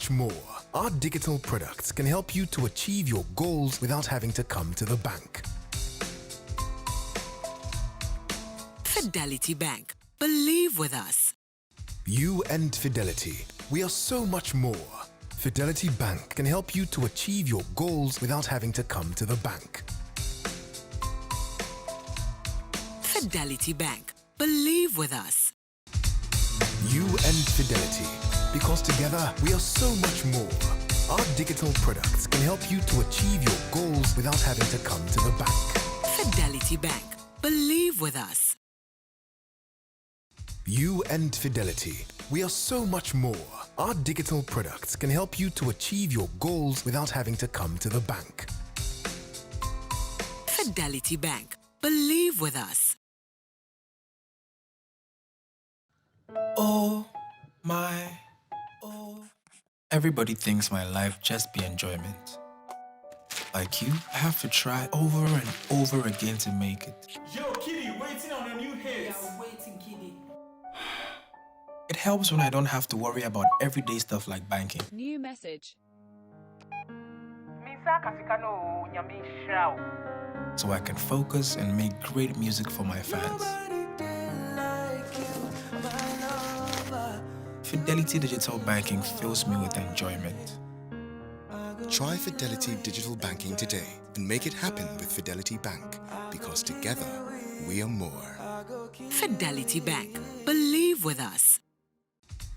much more. Our digital products can help you to achieve your goals without having to come to the bank. Fidelity Bank. Believe with us. You and Fidelity, we are so much more. Fidelity Bank can help you to achieve your goals without having to come to the bank. Fidelity Bank. Believe with us. You and Fidelity, because together we are so much more. Our digital products can help you to achieve your goals without having to come to the bank. Fidelity Bank. Believe with us. You and Fidelity, we are so much more. Our digital products can help you to achieve your goals without having to come to the bank. Fidelity Bank. Believe with us. Oh everybody thinks my life just be enjoyment. Like you, I have to try over and over again to make it. Yo, Kitty, waiting on a new hit. Yeah, waiting, Kitty. It helps when I don't have to worry about everyday stuff like banking. New message. So I can focus and make great music for my fans. Fidelity Digital Banking fills me with enjoyment. Try Fidelity Digital Banking today and make it happen with Fidelity Bank, because together we are more. Fidelity Bank. Believe with us.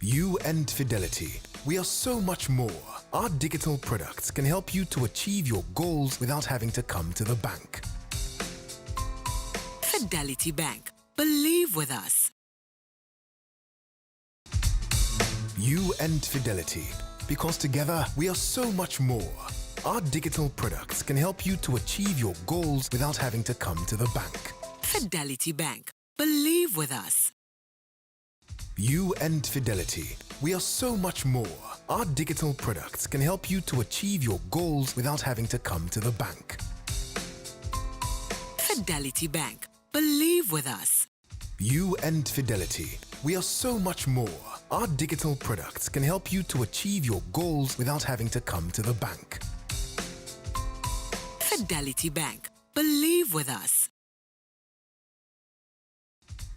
You and Fidelity, we are so much more. Our digital products can help you to achieve your goals without having to come to the bank. Fidelity Bank. Believe with us. You and Fidelity, because together we are so much more. Our digital products can help you to achieve your goals without having to come to the bank. Fidelity Bank. Believe with us. You and Fidelity, we are so much more. Our digital products can help you to achieve your goals without having to come to the bank. Fidelity Bank. Believe with us. You and Fidelity, we are so much more. Our digital products can help you to achieve your goals without having to come to the bank. Fidelity Bank. Believe with us.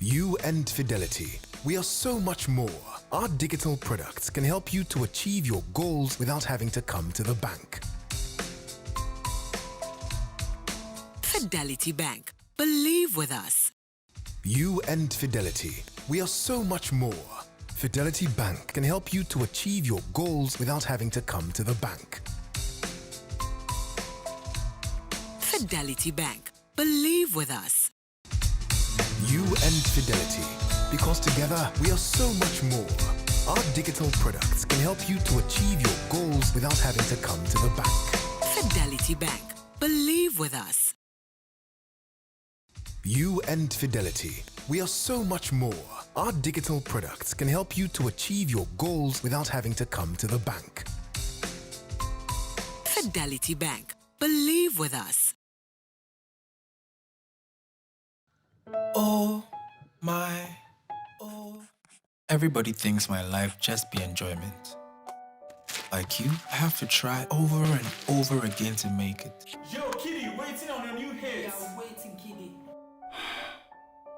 You and Fidelity, we are so much more. Our digital products can help you to achieve your goals without having to come to the bank. Fidelity Bank. Believe with us. You and Fidelity, we are so much more. Fidelity Bank can help you to achieve your goals without having to come to the bank. Fidelity Bank. Believe with us. You and Fidelity, because together we are so much more. Our digital products can help you to achieve your goals without having to come to the bank. Fidelity Bank. Believe with us. You and Fidelity, we are so much more. Our digital products can help you to achieve your goals without having to come to the bank. Fidelity Bank. Believe with us. Oh everybody thinks my life just be enjoyment. Like you, I have to try over and over again to make it. Yo, Kitty, waiting on a new hit. Yeah, waiting, Kitty.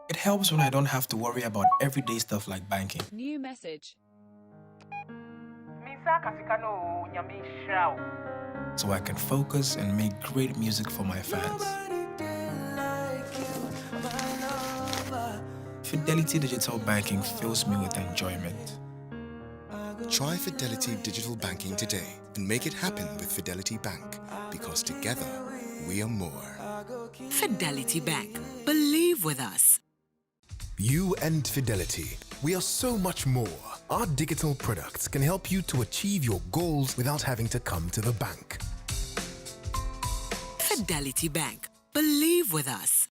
It helps when I don't have to worry about everyday stuff like banking. New message. So I can focus and make great music for my fans. Fidelity Digital Banking fills me with enjoyment. Try Fidelity Digital Banking today and make it happen with Fidelity Bank, because together we are more. Fidelity Bank. Believe with us. You and Fidelity, we are so much more. Our digital products can help you to achieve your goals without having to come to the bank. Fidelity Bank. Believe with us.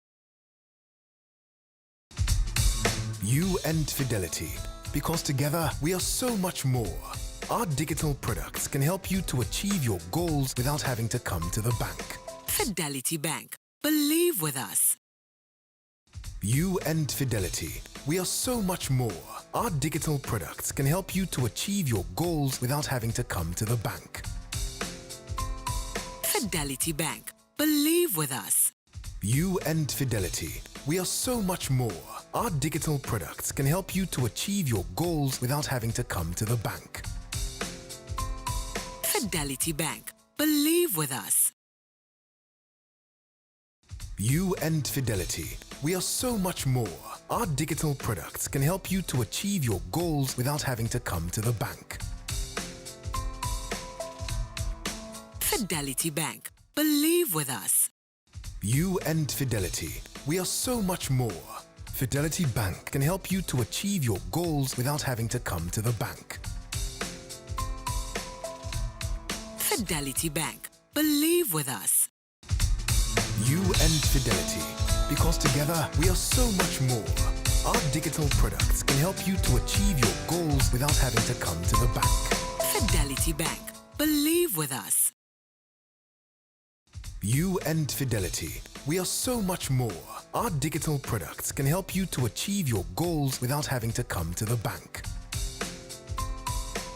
You and Fidelity, because together we are so much more. Our digital products can help you to achieve your goals without having to come to the bank. Fidelity Bank. Believe with us. You and Fidelity, we are so much more. Our digital products can help you to achieve your goals without having to come to the bank. Fidelity Bank. Believe with us. You and Fidelity, we are so much more. Our digital products can help you to achieve your goals without having to come to the bank. Fidelity Bank. Believe with us. You and Fidelity, we are so much more. Our digital products can help you to achieve your goals without having to come to the bank. Fidelity Bank. Believe with us. You and Fidelity, we are so much more. Fidelity Bank can help you to achieve your goals without having to come to the bank. Fidelity Bank. Believe with us. You and Fidelity, because together we are so much more. Our digital products can help you to achieve your goals without having to come to the bank. Fidelity Bank. Believe with us. You and Fidelity, we are so much more. Our digital products can help you to achieve your goals without having to come to the bank.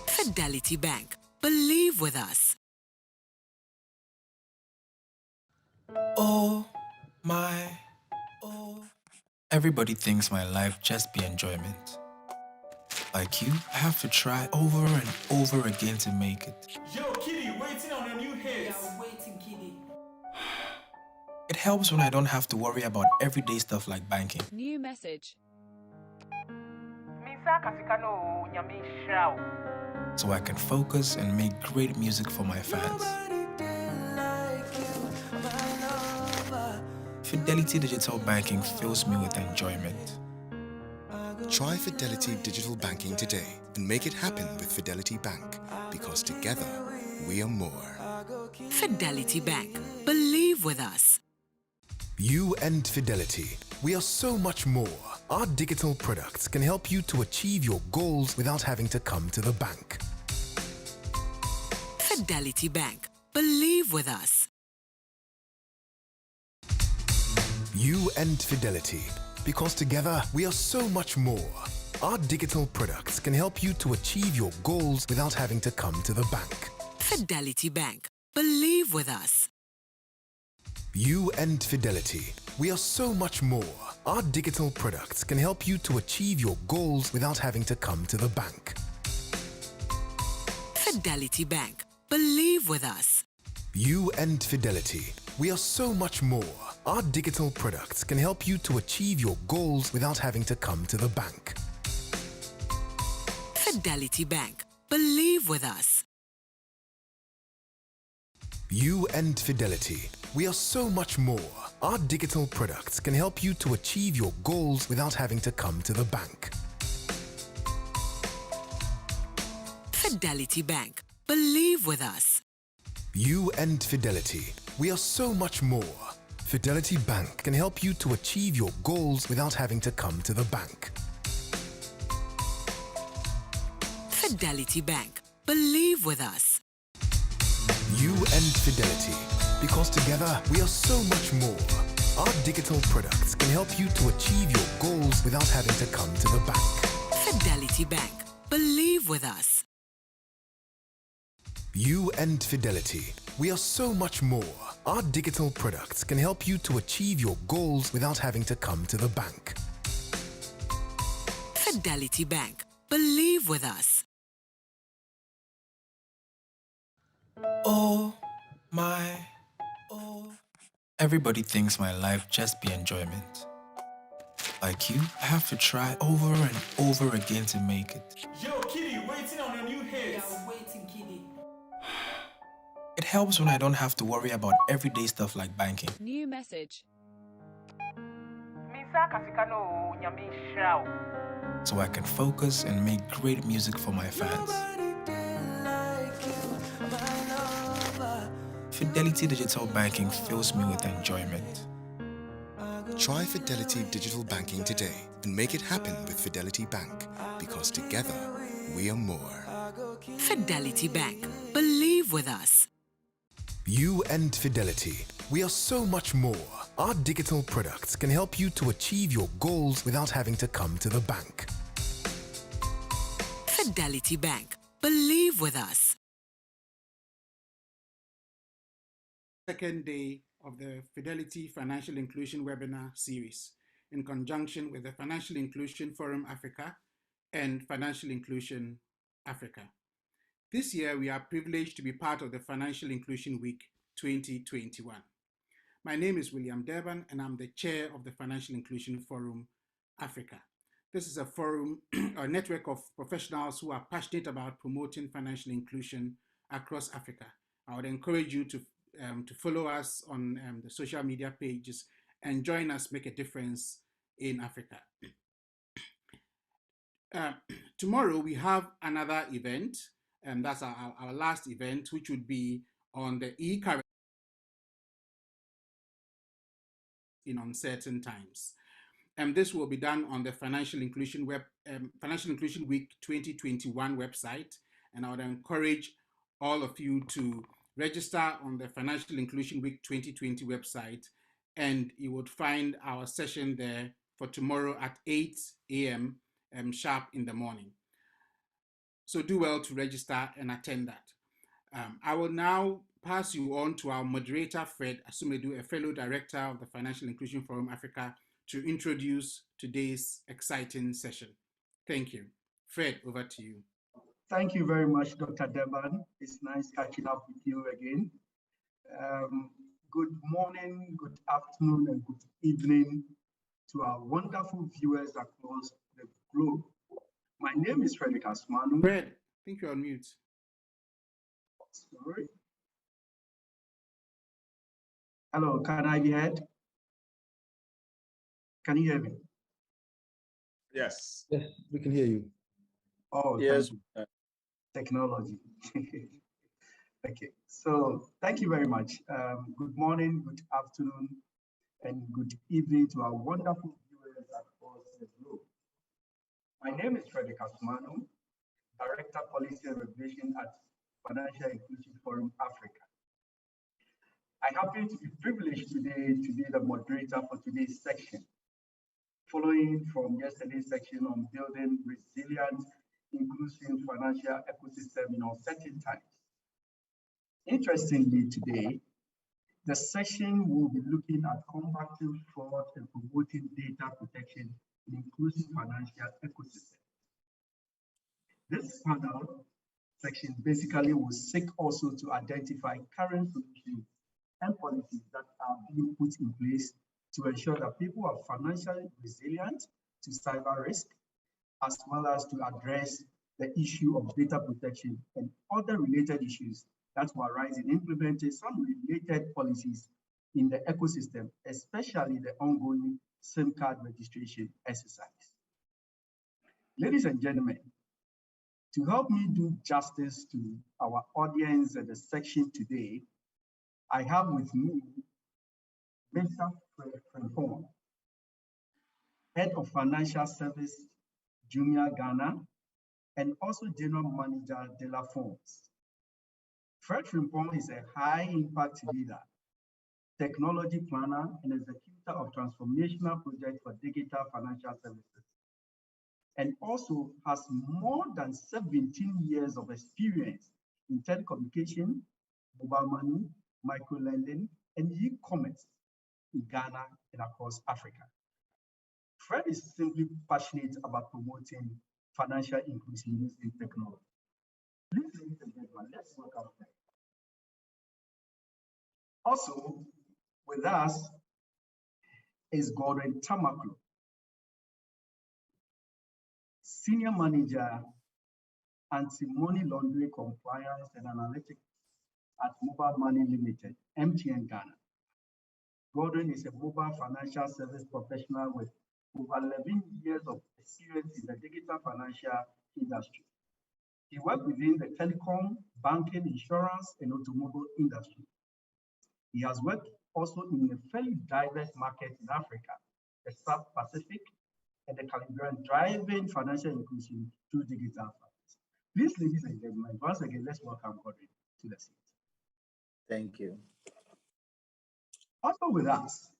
Fidelity Bank. Believe with us. Oh everybody thinks my life just be enjoyment. Like you, I have to try over and over again to make it. Yo, Kitty, waiting on your new We hits. are waiting, Kitty. It helps when I don't have to worry about everyday stuff like banking. New message. So I can focus and make great music for my fans. Fidelity Digital Banking fills me with enjoyment. Try Fidelity Digital Banking today and make it happen with Fidelity Bank, because together we are more. Fidelity Bank. Believe with us. You and Fidelity, we are so much more. Our digital products can help you to achieve your goals without having to come to the bank. Fidelity Bank. Believe with us. You and Fidelity, because together we are so much more. Our digital products can help you to achieve your goals without having to come to the bank. Fidelity Bank. Believe with us. You and Fidelity, we are so much more. Our digital products can help you to achieve your goals without having to come to the bank. Fidelity Bank. Believe with us. You and Fidelity, we are so much more. Our digital products can help you to achieve your goals without having to come to the bank. Fidelity Bank. Believe with us. You and Fidelity, we are so much more. Our digital products can help you to achieve your goals without having to come to the bank. Fidelity Bank. Believe with us. You and Fidelity, we are so much more. Fidelity Bank can help you to achieve your goals without having to come to the bank. Fidelity Bank. Believe with us. You and Fidelity, because together we are so much more. Our digital products can help you to achieve your goals without having to come to the bank. Fidelity Bank. Believe with us. You and Fidelity, we are so much more. Our digital products can help you to achieve your goals without having to come to the bank. Fidelity Bank. Believe with us. Oh everybody thinks my life just be enjoyment. Like you, I have to try over and over again to make it. Yo, Kitty, waiting on your new We hits. are waiting, Kitty. It helps when I don't have to worry about everyday stuff like banking. New message. So I can focus and make great music for my fans. Fidelity Digital Banking fills me with enjoyment. Try Fidelity Digital Banking today and make it happen with Fidelity Bank, because together we are more. Fidelity Bank. Believe with us. You and Fidelity, we are so much more. Our digital products can help you to achieve your goals without having to come to the bank. Fidelity Bank. Believe with us. Second day of the Fidelity Financial Inclusion webinar series in conjunction with the Financial Inclusion Forum Africa and Financial Inclusion Africa. This year, we are privileged to be part of the Financial Inclusion Week 2021. My name is William Durban, and I'm the chair of the Financial Inclusion Forum Africa. This is a forum, a network of professionals who are passionate about promoting financial inclusion across Africa. I would encourage you to follow us on the social media pages and join us make a difference in Africa. Tomorrow we have another event, and that's our last event, which would be on the e-currency in uncertain times. And this will be done on the Financial Inclusion Week 2021 website. And I would encourage all of you to register on the Financial Inclusion Week 2020 website, and you would find our session there for tomorrow at 8 a.m. Sharp in the morning. So do well to register and attend that. I will now pass you on to our moderator, Fred Asumedu, a fellow director of the Financial Inclusion Forum Africa, to introduce today's exciting session. Thank you. Fred, over to you. Thank you very much, Dr. Durban. It's nice catching up with you again. Good morning, good afternoon, and good evening to our wonderful viewers across the globe. My name is Frederick Asmanu. Fred, I think you're on mute. Sorry. Hello, can I be heard? Can you hear me? Yes. Yes, we can hear you. Oh, yes. Technology. Okay, so thank you very much. Good morning, good afternoon, and good evening to our wonderful viewers across the globe. My name is Frederick Asmanu, Director Policy and Regulation at Financial Inclusion Forum Africa. I happen to be privileged today to be the moderator for today's section, following from yesterday's section on building resilient, inclusive financial ecosystem in uncertain times. Interestingly, today, the session will be looking at combating fraud and promoting data protection in inclusive financial ecosystem. This panel section basically will seek also to identify current solutions and policies that are being put in place to ensure that people are financially resilient to cyber risk, as well as to address the issue of data protection and other related issues that will arise in implementing some related policies in the ecosystem, especially the ongoing SIM card registration exercise. Ladies and gentlemen, to help me do justice to our audience at the section today, I have with me Mr. Frimpong, Head of Financial Service, Jumia Ghana, and also General Manager de la Fonds. Fred Frimpong is a high-impact leader, technology planner, and executor of transformational projects for digital financial services, and also has more than 17 years of experience in telecommunication, mobile money, microlending, and e-commerce in Ghana and across Africa. Fred is simply passionate about promoting financial inclusion using technology. Please, ladies and gentlemen, let's welcome Fred. Also, with us is Gordon Tamaklo, Senior Manager, Anti-Money Laundering Compliance and Analytics at Mobile Money Limited, MTN Ghana. Gordon is a mobile financial service professional with over 11 years of experience in the digital financial industry. He worked within the telecom, banking, insurance, and automobile industry. He has worked also in a fairly diverse market in Africa, the South Pacific, and the Caribbean, driving financial inclusion through digital finance. Please, ladies and gentlemen, once again, let's welcome Gordon to the seat. Thank you. Also with us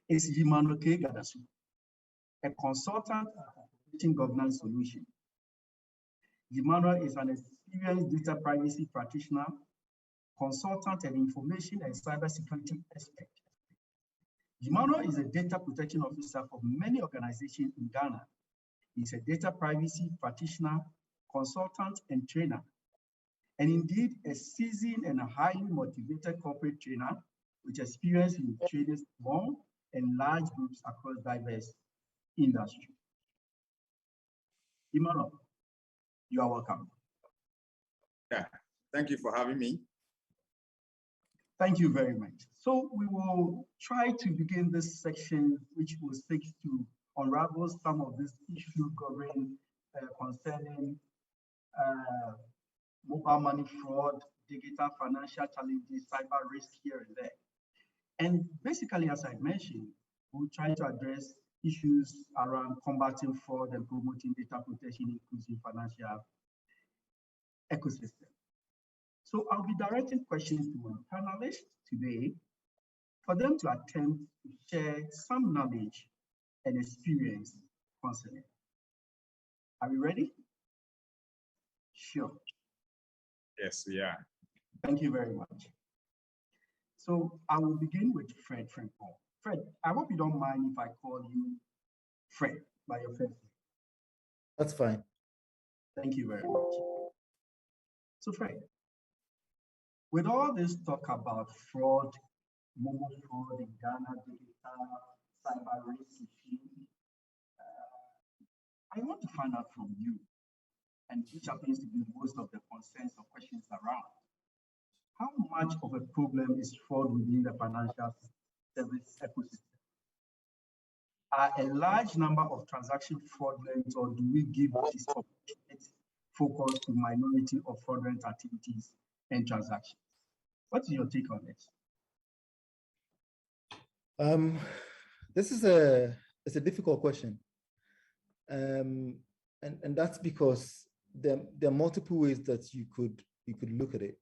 is Yimanoke Gadasu, a consultant at Operating Governance Solution. Emmanuel is an experienced data privacy practitioner, consultant, and information and cybersecurity expert. Emmanuel is a data protection officer for many organizations in Ghana. He's a data privacy practitioner, consultant, and trainer, and indeed a seasoned and a highly motivated corporate trainer with experience in training small and large groups across diverse industries. Emmanuel, you are welcome. Yeah, thank you for having me. Thank you very much. So we will try to begin this section, which will seek to unravel some of these issues concerning mobile money fraud, digital financial challenges, cyber risk here and there. And basically, as I mentioned, we'll try to address issues around combating fraud and promoting data protection, inclusive financial ecosystem. So I'll be directing questions to my panelists today for them to attempt to share some knowledge and experience concerning. Are we ready? Sure. Yes, we are. Thank you very much. So I will begin with Fred Frimpong. Fred, I hope you don't mind if I call you Fred by your first name. That's fine. Thank you very much. So Fred, with all this talk about fraud, mobile fraud in Ghana, digital cyber risk issue, I want to find out from you, and which happens to be most of the concerns or questions around. How much of a problem is fraud within the financial service ecosystem? Are a large number of transactions fraudulent, or do we give disproportionate focus to minority of fraudulent activities and transactions? What's your take on this? It's a difficult question. And that's because there are multiple ways that you could look at it.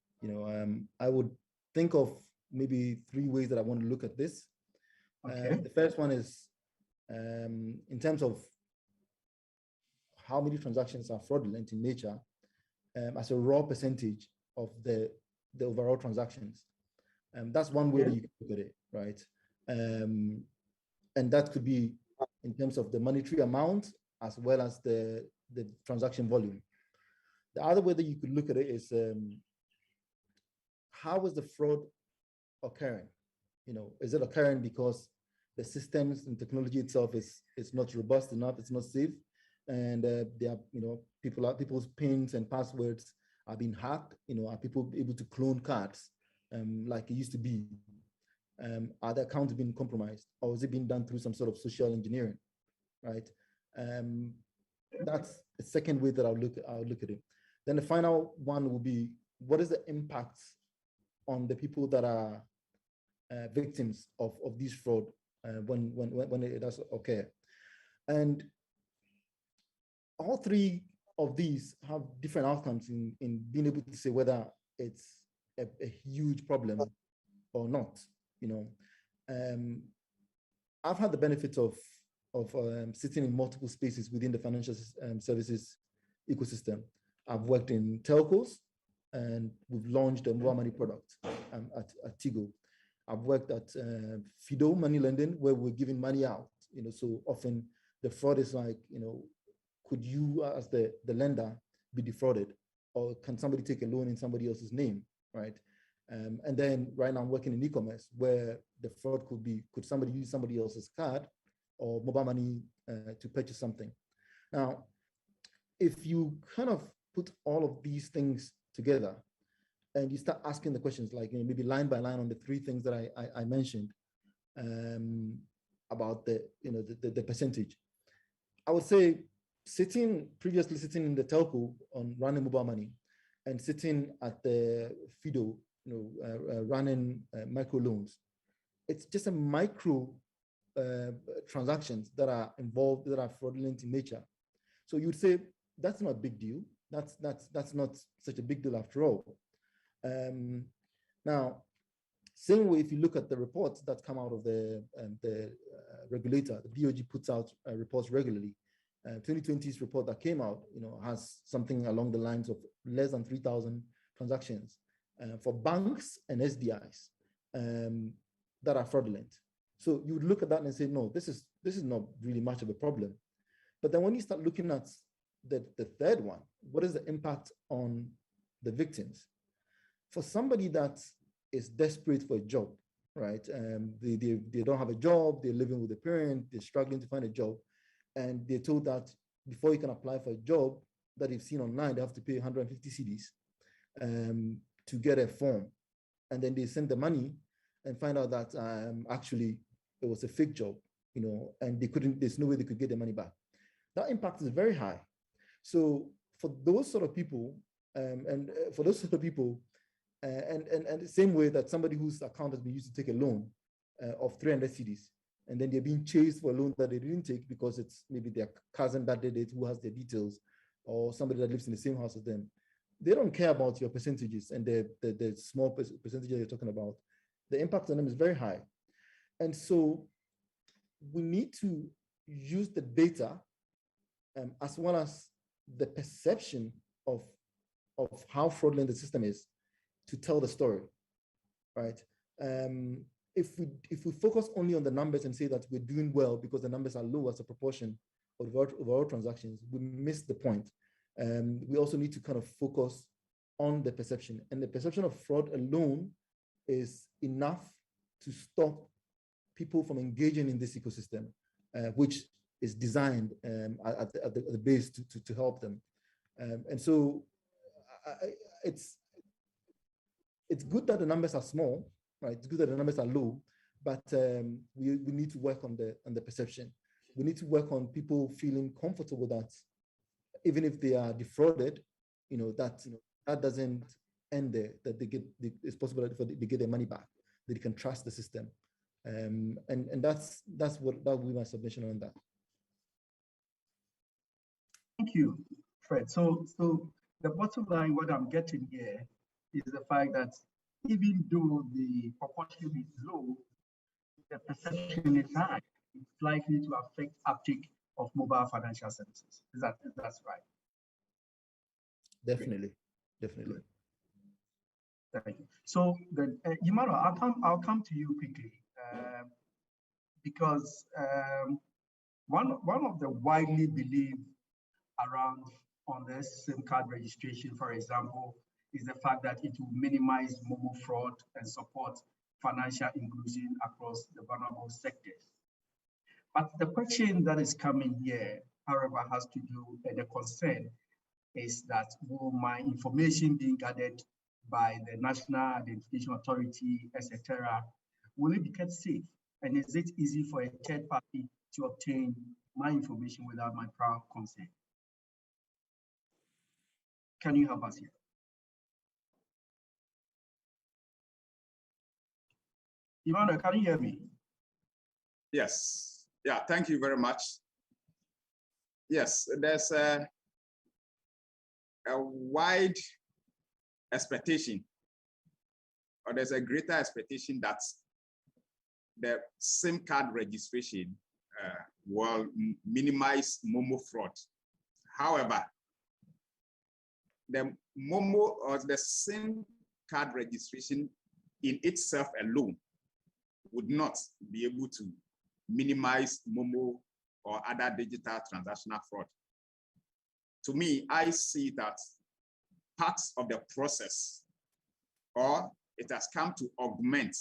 I would think of maybe 3 ways that I want to look at this. Okay. The first one is in terms of how many transactions are fraudulent in nature as a raw percentage of the overall transactions. That's one way that you can look at it, right? And that could be in terms of the monetary amount as well as the transaction volume. The other way that you could look at it is how is the fraud occurring? Is it occurring because the systems and technology itself is not robust enough, it's not safe, and people's pins and passwords are being hacked? Are people able to clone cards like it used to be? Are the accounts being compromised, or is it being done through some sort of social engineering, right? That's the second way that I'll look at it. Then the final one will be, what is the impact on the people that are victims of these fraud when it does occur? And all 3 of these have different outcomes in being able to say whether it's a huge problem or not. I've had the benefit of sitting in multiple spaces within the financial services ecosystem. I've worked in telcos, and we've launched a mobile money product at Tigo. I've worked at Fido money lending, where we're giving money out. So often the fraud is like, could you as the lender be defrauded, or can somebody take a loan in somebody else's name, right? And then right now I'm working in e-commerce, where the fraud could somebody use somebody else's card or mobile money to purchase something. Now, if you kind of put all of these things together and you start asking the questions, like maybe line by line on the 3 things that I mentioned about the percentage, I would say previously sitting in the telco on running mobile money, and sitting at the Fido, running micro loans, it's just a micro transactions that are involved, that are fraudulent in nature. So you'd say that's not a big deal. That's not such a big deal after all. Now, same way, if you look at the reports that come out of the regulator, the BOG puts out reports regularly, 2020's report that came out, has something along the lines of less than 3,000 transactions for banks and SDIs that are fraudulent. So you would look at that and say, no, this is not really much of a problem. But then when you start looking at the third one, what is the impact on the victims? For somebody that is desperate for a job, right? They don't have a job, they're living with a parent, they're struggling to find a job, and they're told that before you can apply for a job that they've seen online, they have to pay 150 cedis to get a form. And then they send the money and find out that actually it was a fake job, and there's no way they could get their money back. That impact is very high. So for those sort of people, and the same way that somebody whose account has been used to take a loan of 300 cedis, and then they're being chased for a loan that they didn't take because it's maybe their cousin that did it who has their details, or somebody that lives in the same house as them. They don't care about your percentages and the small percentage that you're talking about. The impact on them is very high. And so we need to use the data as well as the perception of how fraudulent the system is to tell the story, right? If we focus only on the numbers and say that we're doing well because the numbers are low as a proportion of overall transactions, we miss the point. We also need to kind of focus on the perception, and the perception of fraud alone is enough to stop people from engaging in this ecosystem, which is designed at the base to help them. And so it's good that the numbers are small, right? It's good that the numbers are low, but we need to work on the perception. We need to work on people feeling comfortable that even if they are defrauded, that doesn't end there, that it's possible that they get their money back, that they can trust the system. And that would be my submission on that. Thank you, Fred. So the bottom line, what I'm getting here is the fact that even though the proportion is low, the perception is high. It's likely to affect uptake of mobile financial services. That's right? Definitely. Thank you. So, Emmanuel, I'll come to you quickly because one of the widely believed around on the SIM card registration, for example, is the fact that it will minimize Momo fraud and support financial inclusion across the vulnerable sectors. But the question that is coming here, however, has to do, and the concern is that will my information being gathered by the National Identification Authority, etc., will it be kept safe? And is it easy for a third party to obtain my information without my prior consent? Can you help us here? Emmanuel, can you hear me? Yes. Yeah, thank you very much. Yes, there's a wide expectation, or there's a greater expectation that the SIM card registration will minimize Momo fraud. However, the Momo or the SIM card registration in itself alone would not be able to minimize Momo or other digital transactional fraud. To me, I see that parts of the process, or it has come to augment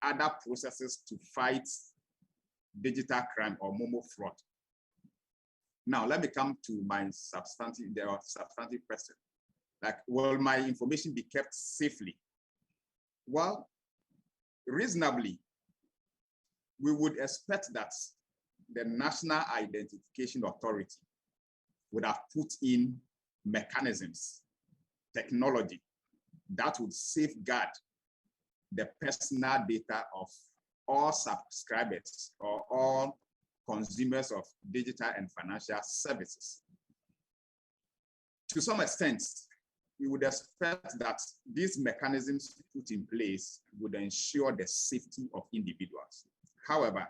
other processes to fight digital crime or Momo fraud. Now, let me come to my substantive question. Like, will my information be kept safely? Well, reasonably, we would expect that the National Identification Authority would have put in mechanisms, technology that would safeguard the personal data of all subscribers or all consumers of digital and financial services. To some extent, we would expect that these mechanisms put in place would ensure the safety of individuals. However,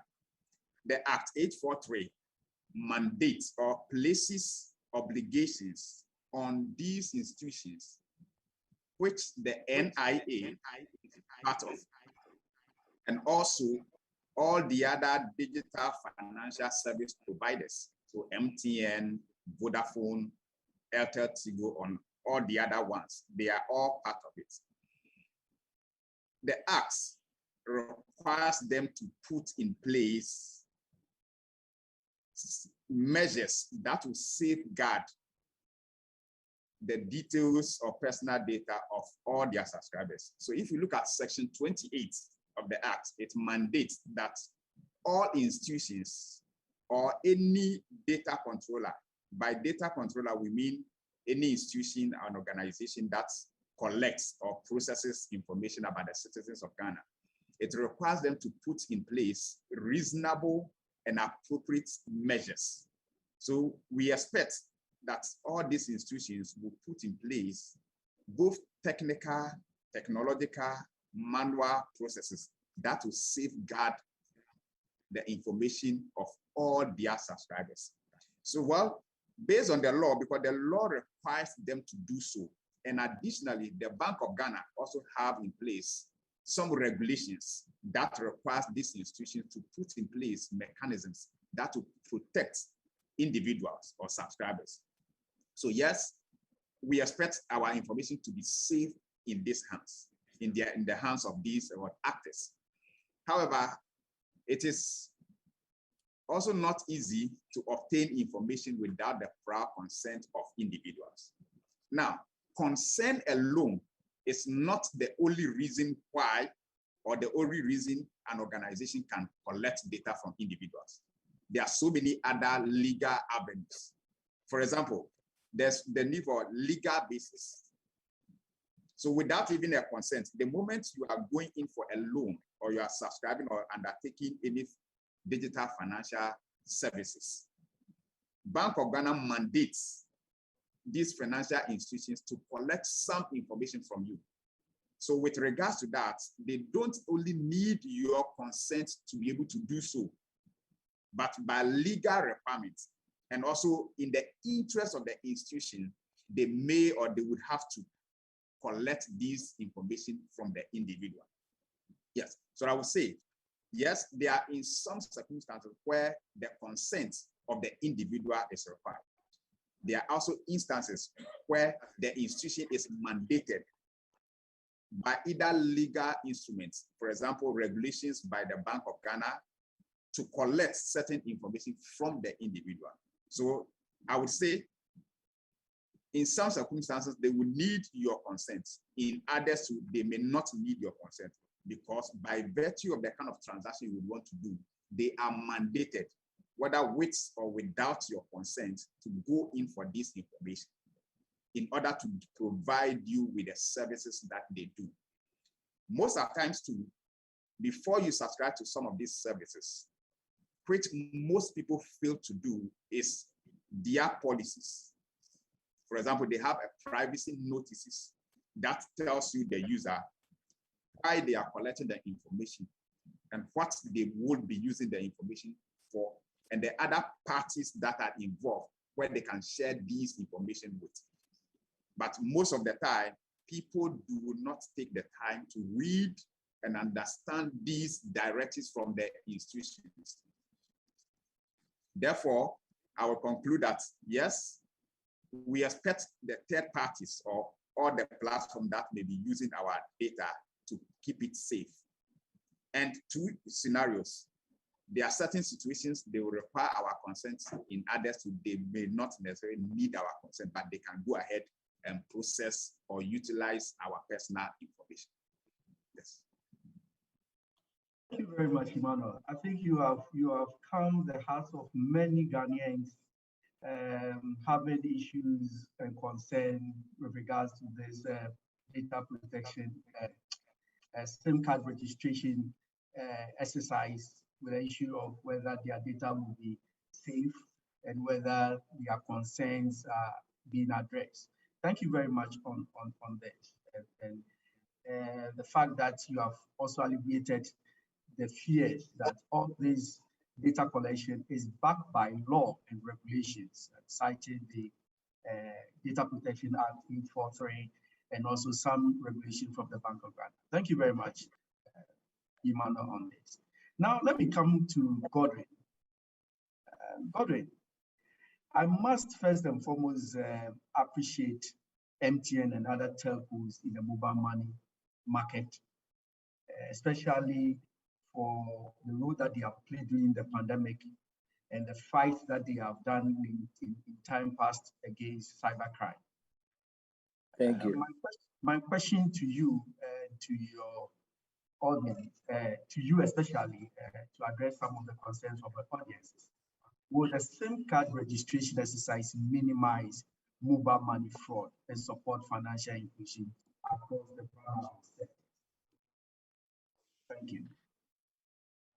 the Act 843 mandates or places obligations on these institutions, which the NIA is part of, and also all the other digital financial service providers, so MTN, Vodafone, Airtel, Tigo, on all the other ones, they are all part of it. The Act requires them to put in place measures that will safeguard the details or personal data of all their subscribers. So if you look at Section 28 of the Act, it mandates that all institutions or any data controller, by data controller we mean any institution or organization that collects or processes information about the citizens of Ghana, it requires them to put in place reasonable and appropriate measures. So we expect that all these institutions will put in place both technical, technological, manual processes that will safeguard the information of all their subscribers. So, well, based on the law, because the law requires them to do so, and additionally, the Bank of Ghana also have in place some regulations that requires these institutions to put in place mechanisms that will protect individuals or subscribers. So yes, we expect our information to be safe in these hands, in the hands of these actors. However, it is also not easy to obtain information without the prior consent of individuals. Now, consent alone is not the only reason why, or the only reason an organization can collect data from individuals. There are so many other legal avenues. For example, there's the need for legal basis. So without even a consent, the moment you are going in for a loan or you are subscribing or undertaking any digital financial services, Bank of Ghana mandates these financial institutions to collect some information from you. So with regards to that, they don't only need your consent to be able to do so, but by legal requirements, and also in the interest of the institution, they may or they would have to collect this information from the individual. Yes, so I would say, yes, there are in some circumstances where the consent of the individual is required. There are also instances where the institution is mandated by either legal instruments, for example, regulations by the Bank of Ghana, to collect certain information from the individual. So I would say, in some circumstances, they will need your consent. In others, they may not need your consent, because by virtue of the kind of transaction you would want to do, they are mandated, whether with or without your consent, to go in for this information in order to provide you with the services that they do. Most of the times too, before you subscribe to some of these services, which most people fail to do, is their policies. For example, they have a privacy notices that tells you, the user, why they are collecting the information and what they would be using the information for, and the other parties that are involved where they can share these information with. But most of the time, people do not take the time to read and understand these directives from the institutions. Therefore, I will conclude that, yes, we expect the third parties or all the platforms that may be using our data to keep it safe. And two scenarios. There are certain situations they will require our consent. In others, they may not necessarily need our consent, but they can go ahead and process or utilize our personal information. Yes. Thank you very much, Emmanuel. I think you have calmed the hearts of many Ghanaians having issues and concern with regards to this data protection SIM card registration exercise, with the issue of whether their data will be safe and whether their concerns are being addressed. Thank you very much on this. And the fact that you have also alleviated the fears that all these data collection is backed by law and regulations, citing the Data Protection Act 843 and also some regulation from the Bank of Ghana. Thank you very much, Emmanuel, on this. Now, let me come to Godwin. Godwin, I must first and foremost appreciate MTN and other telcos in the mobile money market, especially for the role that they have played during the pandemic and the fight that they have done in time past against cybercrime. Thank you. My question to you, to your audience, to you especially, to address some of the concerns of the audiences. Will the SIM card registration exercise minimize mobile money fraud and support financial inclusion across the branch sector? Thank you.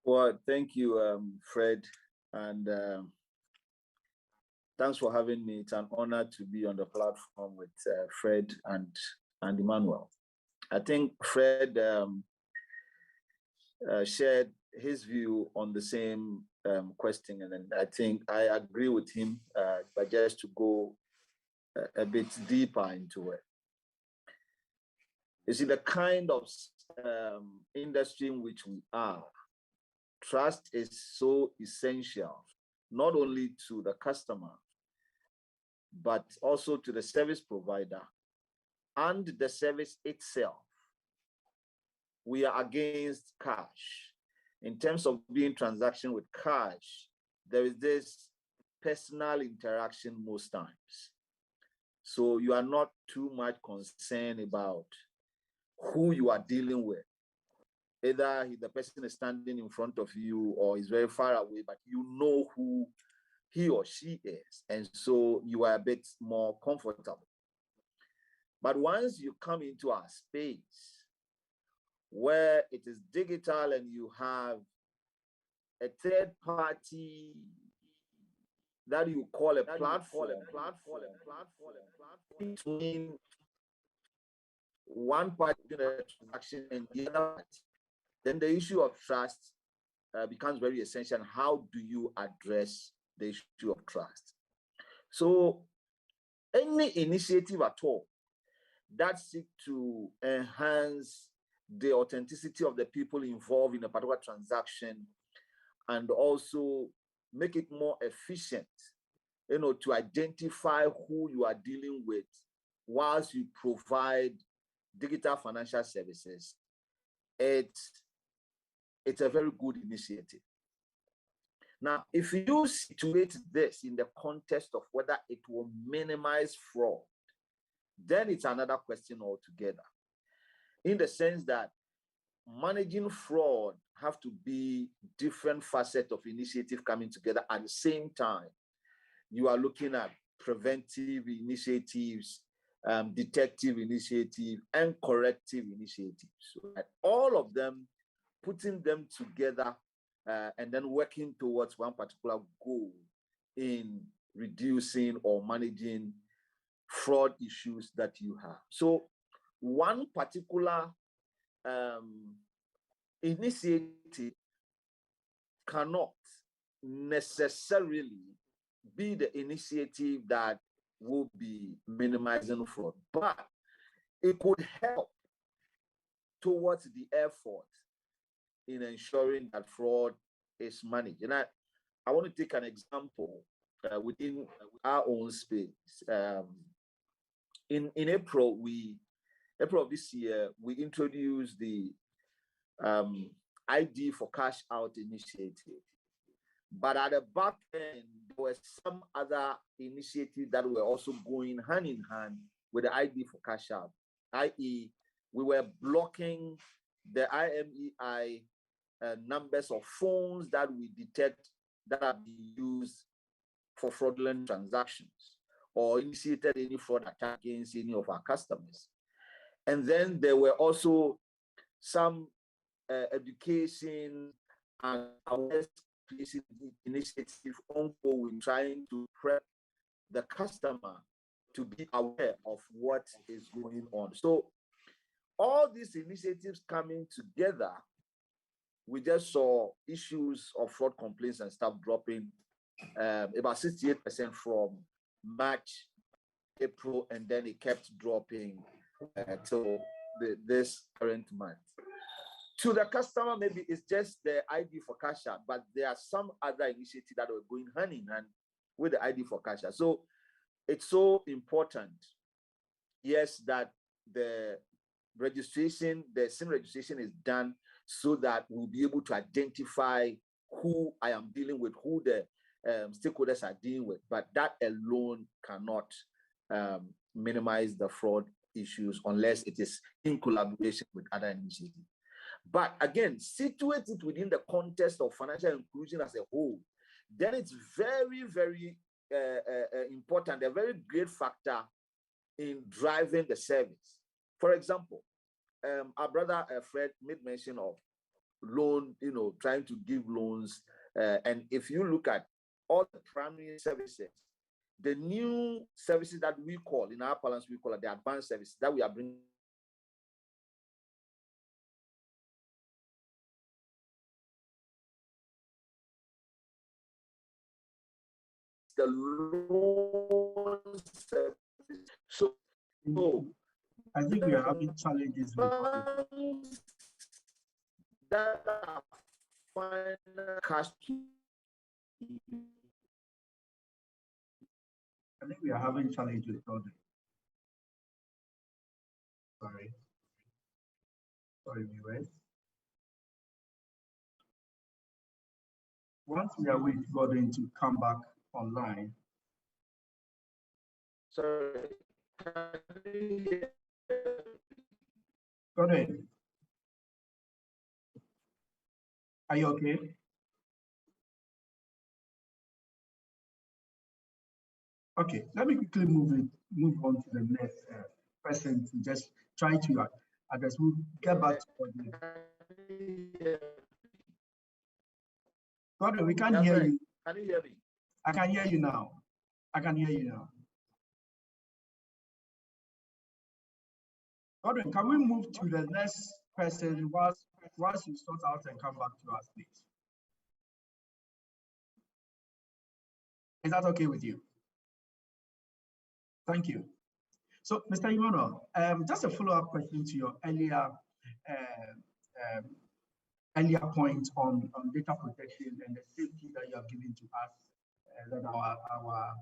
Well, thank you, Fred, and thanks for having me. It's an honor to be on the platform with Fred and Emmanuel. I think Fred shared his view on the same question, and then I think I agree with him, but just to go a bit deeper into it. You see, the kind of industry in which we are, trust is so essential, not only to the customer, but also to the service provider and the service itself. We are against cash. In terms of doing transaction with cash, there is this personal interaction most times. So you are not too much concerned about who you are dealing with. Either the person is standing in front of you or is very far away, but you know who he or she is. And so you are a bit more comfortable. But once you come into our space where it is digital and you have a third party that you call a platform between one party doing a transaction and the other party, then the issue of trust becomes very essential. How do you address the issue of trust? So any initiative at all that seeks to enhance the authenticity of the people involved in a particular transaction and also make it more efficient, to identify who you are dealing with whilst you provide digital financial services, it's a very good initiative. Now, if you situate this in the context of whether it will minimize fraud, then it's another question altogether. In the sense that managing fraud have to be different facets of initiative coming together at the same time. You are looking at preventive initiatives, detective initiative, and corrective initiatives. So all of them, putting them together and then working towards one particular goal in reducing or managing fraud issues that you have. So one particular initiative cannot necessarily be the initiative that will be minimizing fraud, but it could help towards the effort in ensuring that fraud is managed. And I want to take an example within our own space. In April of this year, we introduced the ID for Cash Out initiative. But at the back end, there were some other initiatives that were also going hand in hand with the ID for Cash Out, i.e., we were blocking the IMEI numbers of phones that we detect that are being used for fraudulent transactions or initiated any fraud attack against any of our customers. And then there were also some education and awareness initiative ongoing, trying to prep the customer to be aware of what is going on. So all these initiatives coming together we just saw issues of fraud complaints and stuff dropping about 68% from March, April, and then it kept dropping till this current month. To the customer, maybe it's just the ID for Cash App, but there are some other initiatives that are going hand in hand with the ID for Cash App. So it's so important, yes, that the registration, the SIM registration is done so that we'll be able to identify who I am dealing with, who the stakeholders are dealing with, but that alone cannot minimize the fraud issues unless it is in collaboration with other initiatives. But again, situate it within the context of financial inclusion as a whole, then it's very, very important, a very great factor in driving the service. For example, our brother Fred made mention of loan, trying to give loans. And if you look at all the primary services, the new services that we call, in our parlance, we call it the advanced services that we are bringing. The loan service. So I think we are having challenges with that are final cash. I think we are having challenges with audio. Sorry, viewers. Once we are waiting for them to come back online. Sorry. Go ahead. Are you okay? Okay, let me quickly move on to the next person to just try to address. We'll get back to you. Gordon, we can't hear you. Can you hear me? I can hear you now. Gordon, can we move to the next person once you sort out and come back to us, please? Is that okay with you? Thank you. So, Mr. Emmanuel, just a follow-up question to your earlier point on data protection and the safety that you have given to us, that our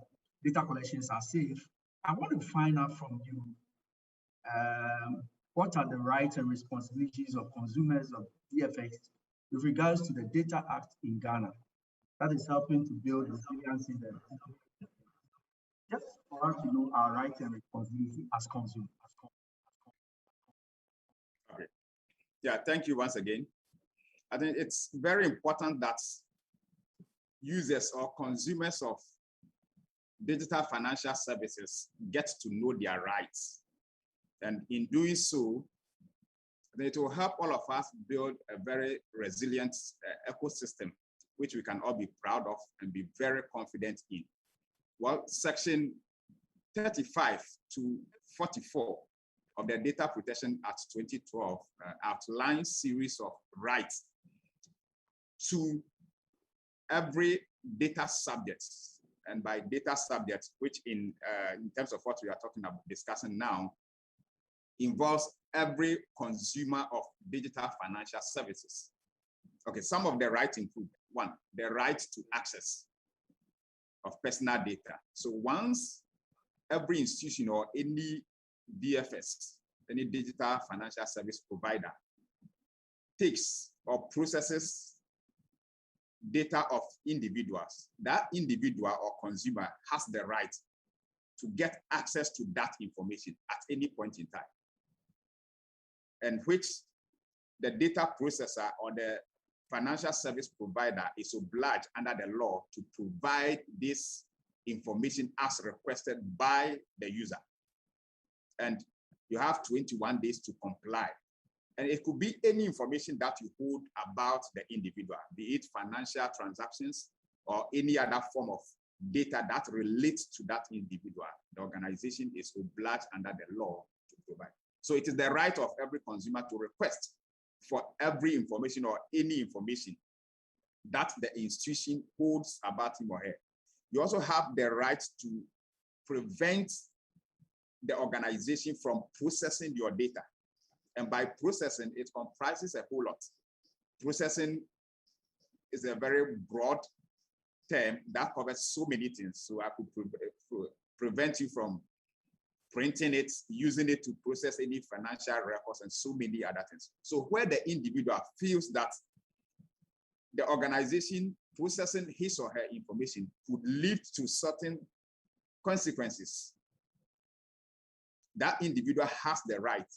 data collections are safe. I want to find out from you, what are the rights and responsibilities of consumers of DFX with regards to the Data Act in Ghana that is helping to build resilience in them? Just for us to know our rights and responsibilities as consumers. Okay. Yeah, thank you once again. I think it's very important that users or consumers of digital financial services get to know their rights. And in doing so, it will help all of us build a very resilient ecosystem, which we can all be proud of and be very confident in. Well, Section 35 to 44 of the Data Protection Act 2012 outlines series of rights to every data subject. And by data subject, which in terms of what we are talking about discussing now, involves every consumer of digital financial services. Okay, some of the rights include: one, the right to access of personal data. So once every institution or any DFS, any digital financial service provider, takes or processes data of individuals, that individual or consumer has the right to get access to that information at any point in time, and which the data processor or the financial service provider is obliged under the law to provide this information as requested by the user. And you have 21 days to comply. And it could be any information that you hold about the individual, be it financial transactions or any other form of data that relates to that individual. The organization is obliged under the law to provide. So it is the right of every consumer to request for every information or any information that the institution holds about him or her. You also have the right to prevent the organization from processing your data. And by processing, it comprises a whole lot. Processing is a very broad term that covers so many things. So I could prevent you from printing it, using it to process any financial records, and so many other things. So where the individual feels that the organization processing his or her information could lead to certain consequences, that individual has the right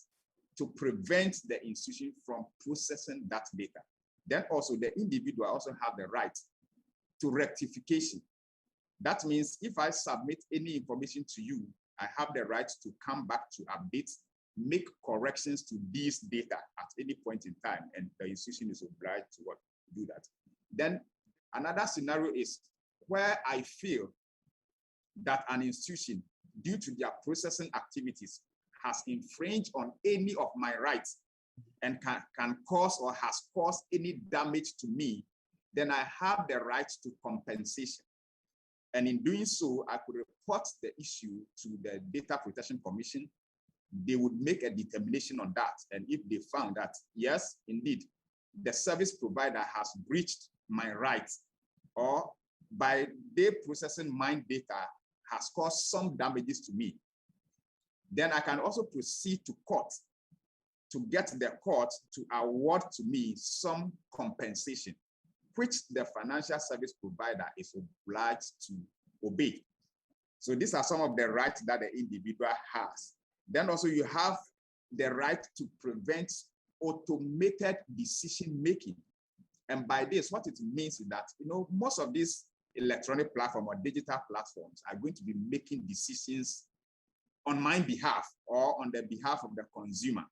to prevent the institution from processing that data. Then also the individual also have the right to rectification. That means if I submit any information to you, I have the right to come back to update, make corrections to these data at any point in time, and the institution is obliged to do that. Then another scenario is where I feel that an institution, due to their processing activities, has infringed on any of my rights and can cause or has caused any damage to me, then I have the right to compensation. And in doing so, I could report the issue to the Data Protection Commission. They would make a determination on that. And if they found that, yes, indeed, the service provider has breached my rights, or by their processing my data has caused some damages to me, then I can also proceed to court to get the court to award to me some compensation, which the financial service provider is obliged to obey. So these are some of the rights that the individual has. Then also you have the right to prevent automated decision making. And by this, what it means is that, most of these electronic platforms or digital platforms are going to be making decisions on my behalf or on the behalf of the consumer.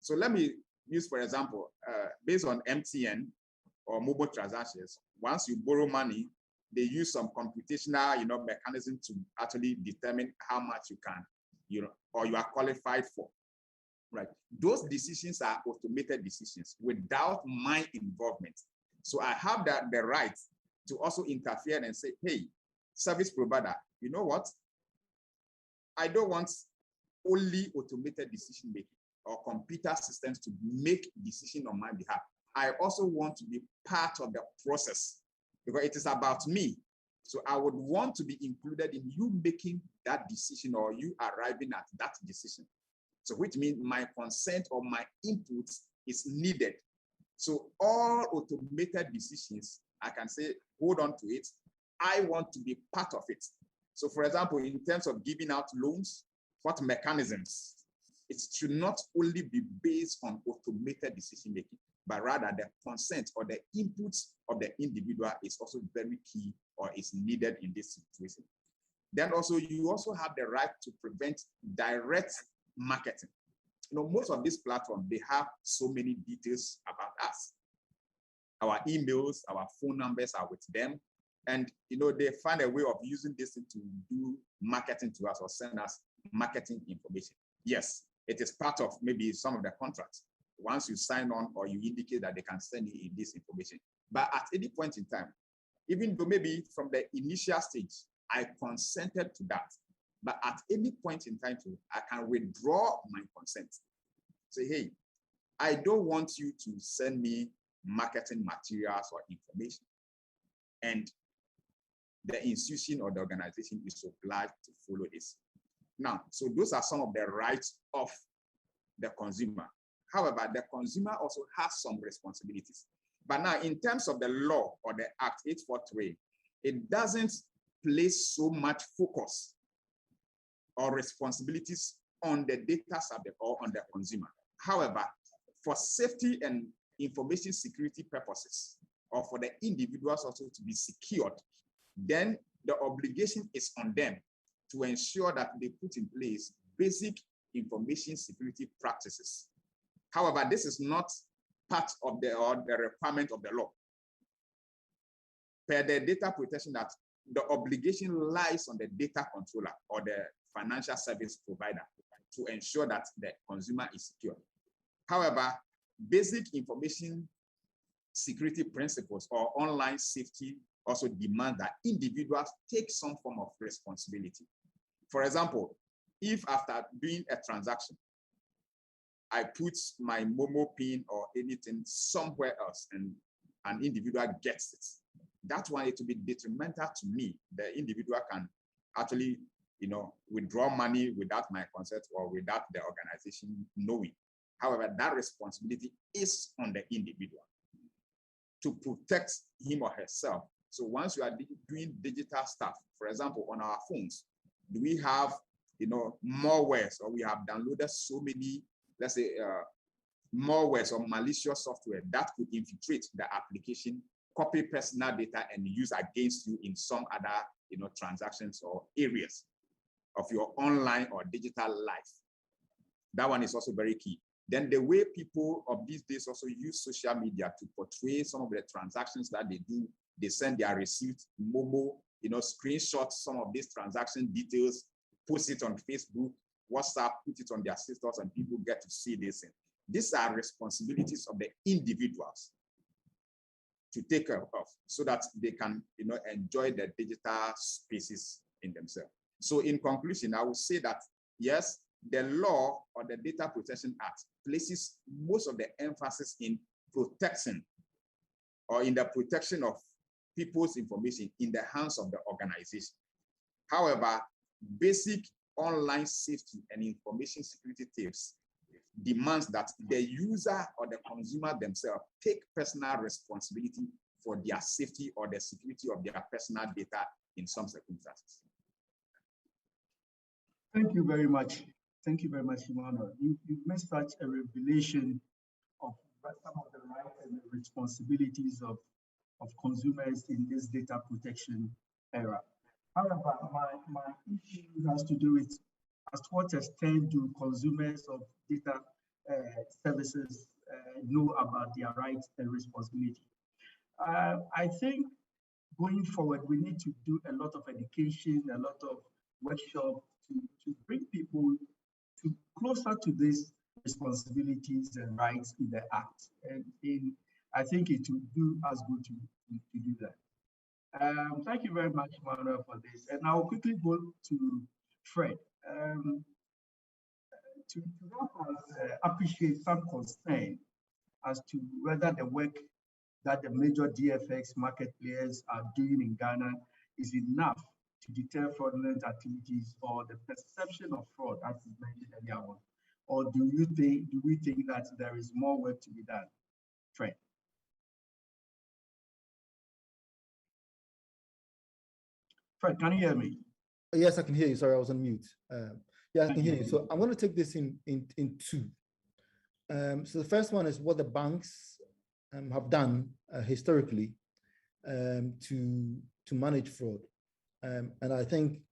So let me use, for example, based on MTN or mobile transactions, once you borrow money, they use some computational, mechanism to actually determine how much you can, or you are qualified for, right? Those decisions are automated decisions without my involvement. So I have the right to also interfere and say, hey, service provider, you know what? I don't want only automated decision making or computer systems to make decisions on my behalf. I also want to be part of the process because it is about me. So I would want to be included in you making that decision or you arriving at that decision. So which means my consent or my input is needed. So all automated decisions, I can say, hold on to it. I want to be part of it. So for example, in terms of giving out loans, what mechanisms? It should not only be based on automated decision making, but rather the consent or the inputs of the individual is also very key or is needed in this situation. Then also, you also have the right to prevent direct marketing. Most of these platforms, they have so many details about us. Our emails, our phone numbers are with them. And, they find a way of using this to do marketing to us or send us marketing information. Yes, it is part of maybe some of the contracts. Once you sign on or you indicate that they can send you this information. But at any point in time, even though maybe from the initial stage, I consented to that. But at any point in time, too, I can withdraw my consent. Say, hey, I don't want you to send me marketing materials or information. And the institution or the organization is obliged to follow this. Now, so those are some of the rights of the consumer. However, the consumer also has some responsibilities. But now, in terms of the law or the Act 843, it doesn't place so much focus or responsibilities on the data subject or on the consumer. However, for safety and information security purposes, or for the individuals also to be secured, then the obligation is on them to ensure that they put in place basic information security practices. However, this is not part of the requirement of the law. Per the Data Protection Act, the obligation lies on the data controller or the financial service provider to ensure that the consumer is secure. However, basic information security principles or online safety also demand that individuals take some form of responsibility. For example, if after doing a transaction, I put my Momo pin or anything somewhere else and an individual gets it, that one, it will be detrimental to me. The individual can actually, withdraw money without my consent or without the organization knowing. However, that responsibility is on the individual to protect him or herself. So once you are doing digital stuff, for example, on our phones, do we have, malwares, or we have downloaded so many, let's say, malwares or malicious software that could infiltrate the application, copy personal data, and use against you in some other, transactions or areas of your online or digital life. That one is also very key. Then the way people of these days also use social media to portray some of the transactions that they do, they send their receipts, Momo, screenshot some of these transaction details, post it on Facebook, WhatsApp, put it on their systems, and people get to see this. These are responsibilities of the individuals to take care of so that they can, enjoy the digital spaces in themselves. So in conclusion, I would say that, yes, the law or the Data Protection Act places most of the emphasis in protection or in the protection of people's information in the hands of the organization. However, basic online safety and information security tips demands that the user or the consumer themselves take personal responsibility for their safety or the security of their personal data in some circumstances. Thank you very much. Thank you very much, Emmanuel. You've made such a revelation of some of the rights and the responsibilities of consumers in this data protection era. However, my issue has to do with to what extent do consumers of data services know about their rights and responsibility. I think going forward, we need to do a lot of education, a lot of workshop to bring people closer to these responsibilities and rights in the Act. And I think it will do us good to do that. Thank you very much, Manuel, for this. And I'll quickly go to Fred. To help us appreciate some concern as to whether the work that the major DFX market players are doing in Ghana is enough to deter fraudulent activities or the perception of fraud, as is mentioned earlier on? Or do we think that there is more work to be done? Fred. Fred, can you hear me? Yes, I can hear you. Sorry, I was on mute. Yeah, I can hear you. So I'm going to take this in two. So the first one is what the banks have done historically to manage fraud. And I think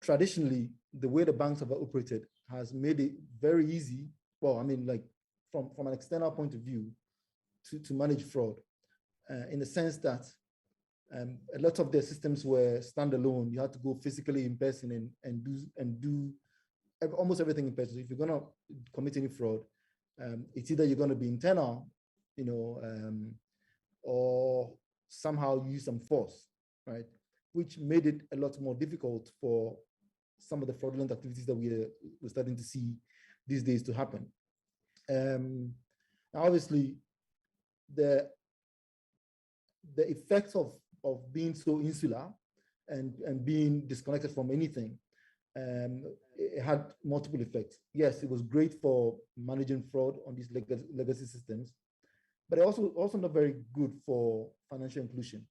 traditionally, the way the banks have operated has made it very easy. Well, I mean, like from an external point of view, to manage fraud, in the sense that a lot of their systems were standalone. You had to go physically in person and do almost everything in person. So if you're going to commit any fraud, it's either you're going to be internal, or somehow use some force, right? Which made it a lot more difficult for some of the fraudulent activities that we're starting to see these days to happen. Obviously, the effects of being so insular and being disconnected from anything, it had multiple effects. Yes, it was great for managing fraud on these legacy systems, but also not very good for financial inclusion.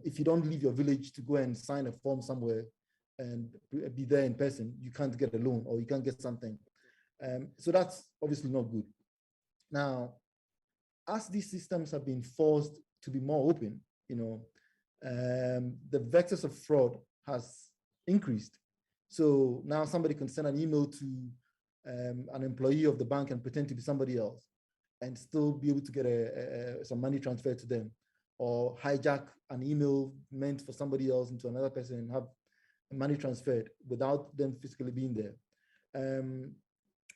If you don't leave your village to go and sign a form somewhere and be there in person, you can't get a loan or you can't get something. So that's obviously not good. Now, as these systems have been forced to be more open, the vectors of fraud has increased. So now somebody can send an email to an employee of the bank and pretend to be somebody else and still be able to get some money transferred to them, or hijack an email meant for somebody else into another person and have money transferred without them physically being there.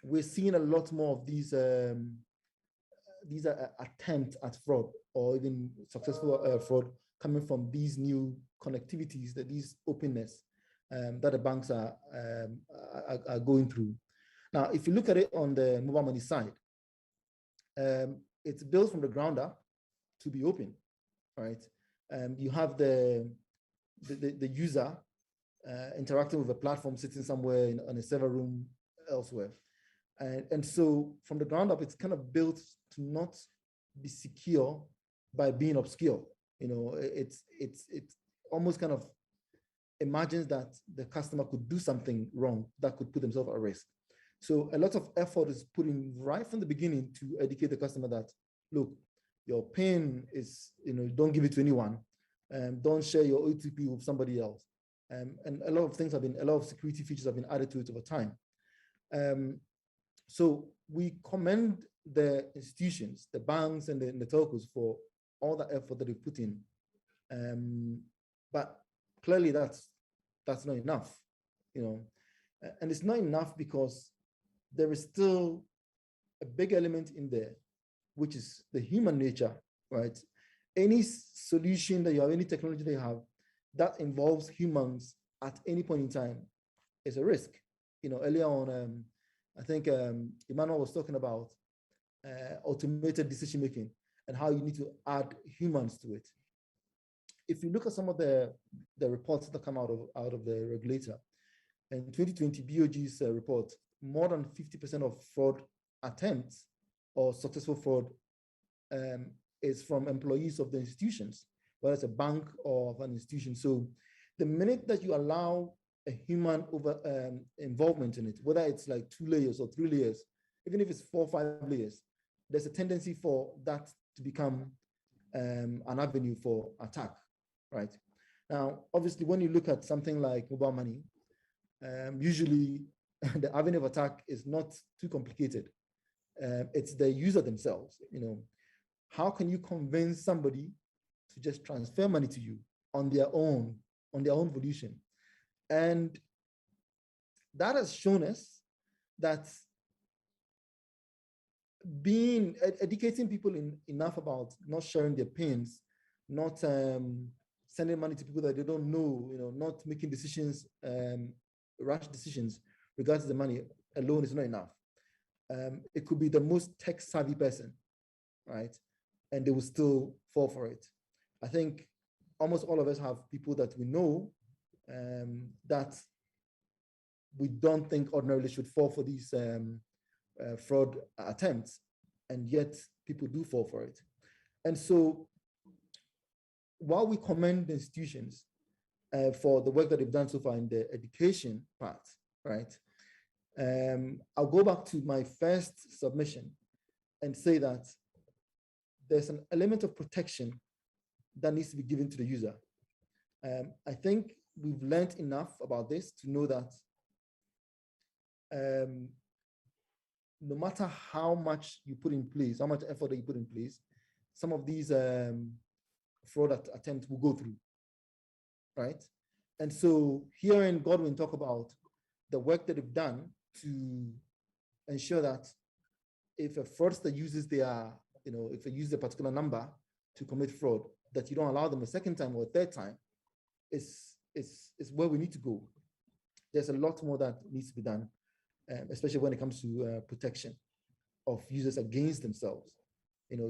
we're seeing a lot more of these attempts at fraud or even successful fraud coming from these new connectivities, these openness that the banks are going through. Now, if you look at it on the mobile money side, it's built from the ground up to be open, right? You have the user interacting with a platform sitting somewhere on a server room elsewhere. And so from the ground up, it's kind of built to not be secure by being obscure. You know, it's almost kind of imagines that the customer could do something wrong that could put themselves at risk. So a lot of effort is put in right from the beginning to educate the customer that, look, your PIN is, don't give it to anyone. Don't share your OTP with somebody else. And a lot of security features have been added to it over time. So we commend the institutions, the banks and the telcos for all the effort that they've put in. But clearly that's not enough, and it's not enough because there is still a big element in there, which is the human nature, right? Any solution that you have, any technology that you have that involves humans at any point in time is a risk. Earlier on, I think Emmanuel was talking about automated decision making and how you need to add humans to it. If you look at some of the reports that come out of the regulator, in 2020, BOG's report, more than 50% of fraud attempts or successful fraud is from employees of the institutions, whether it's a bank or of an institution. So the minute that you allow a human involvement in it, whether it's like 2 layers or 3 layers, even if it's 4 or 5 layers, there's a tendency for that to become an avenue for attack, right? Now, obviously, when you look at something like mobile money, usually the avenue of attack is not too complicated. It's the user themselves. How can you convince somebody to just transfer money to you on their own volition? And that has shown us that educating people enough about not sharing their pains, not sending money to people that they don't know, not making decisions, rash decisions regards to the money alone is not enough. It could be the most tech-savvy person, right? And they will still fall for it. I think almost all of us have people that we know that we don't think ordinarily should fall for these fraud attempts, and yet people do fall for it. And so while we commend the institutions for the work that they've done so far in the education part, right? I'll go back to my first submission and say that there's an element of protection that needs to be given to the user. I think we've learned enough about this to know that no matter how much you put in place, how much effort that you put in place, some of these fraud attempts will go through, right? And so hearing Godwin talk about the work that they've done to ensure that if a fraudster uses their, if they use a particular number to commit fraud, that you don't allow them a second time or a third time, is where we need to go. There's a lot more that needs to be done, especially when it comes to protection of users against themselves.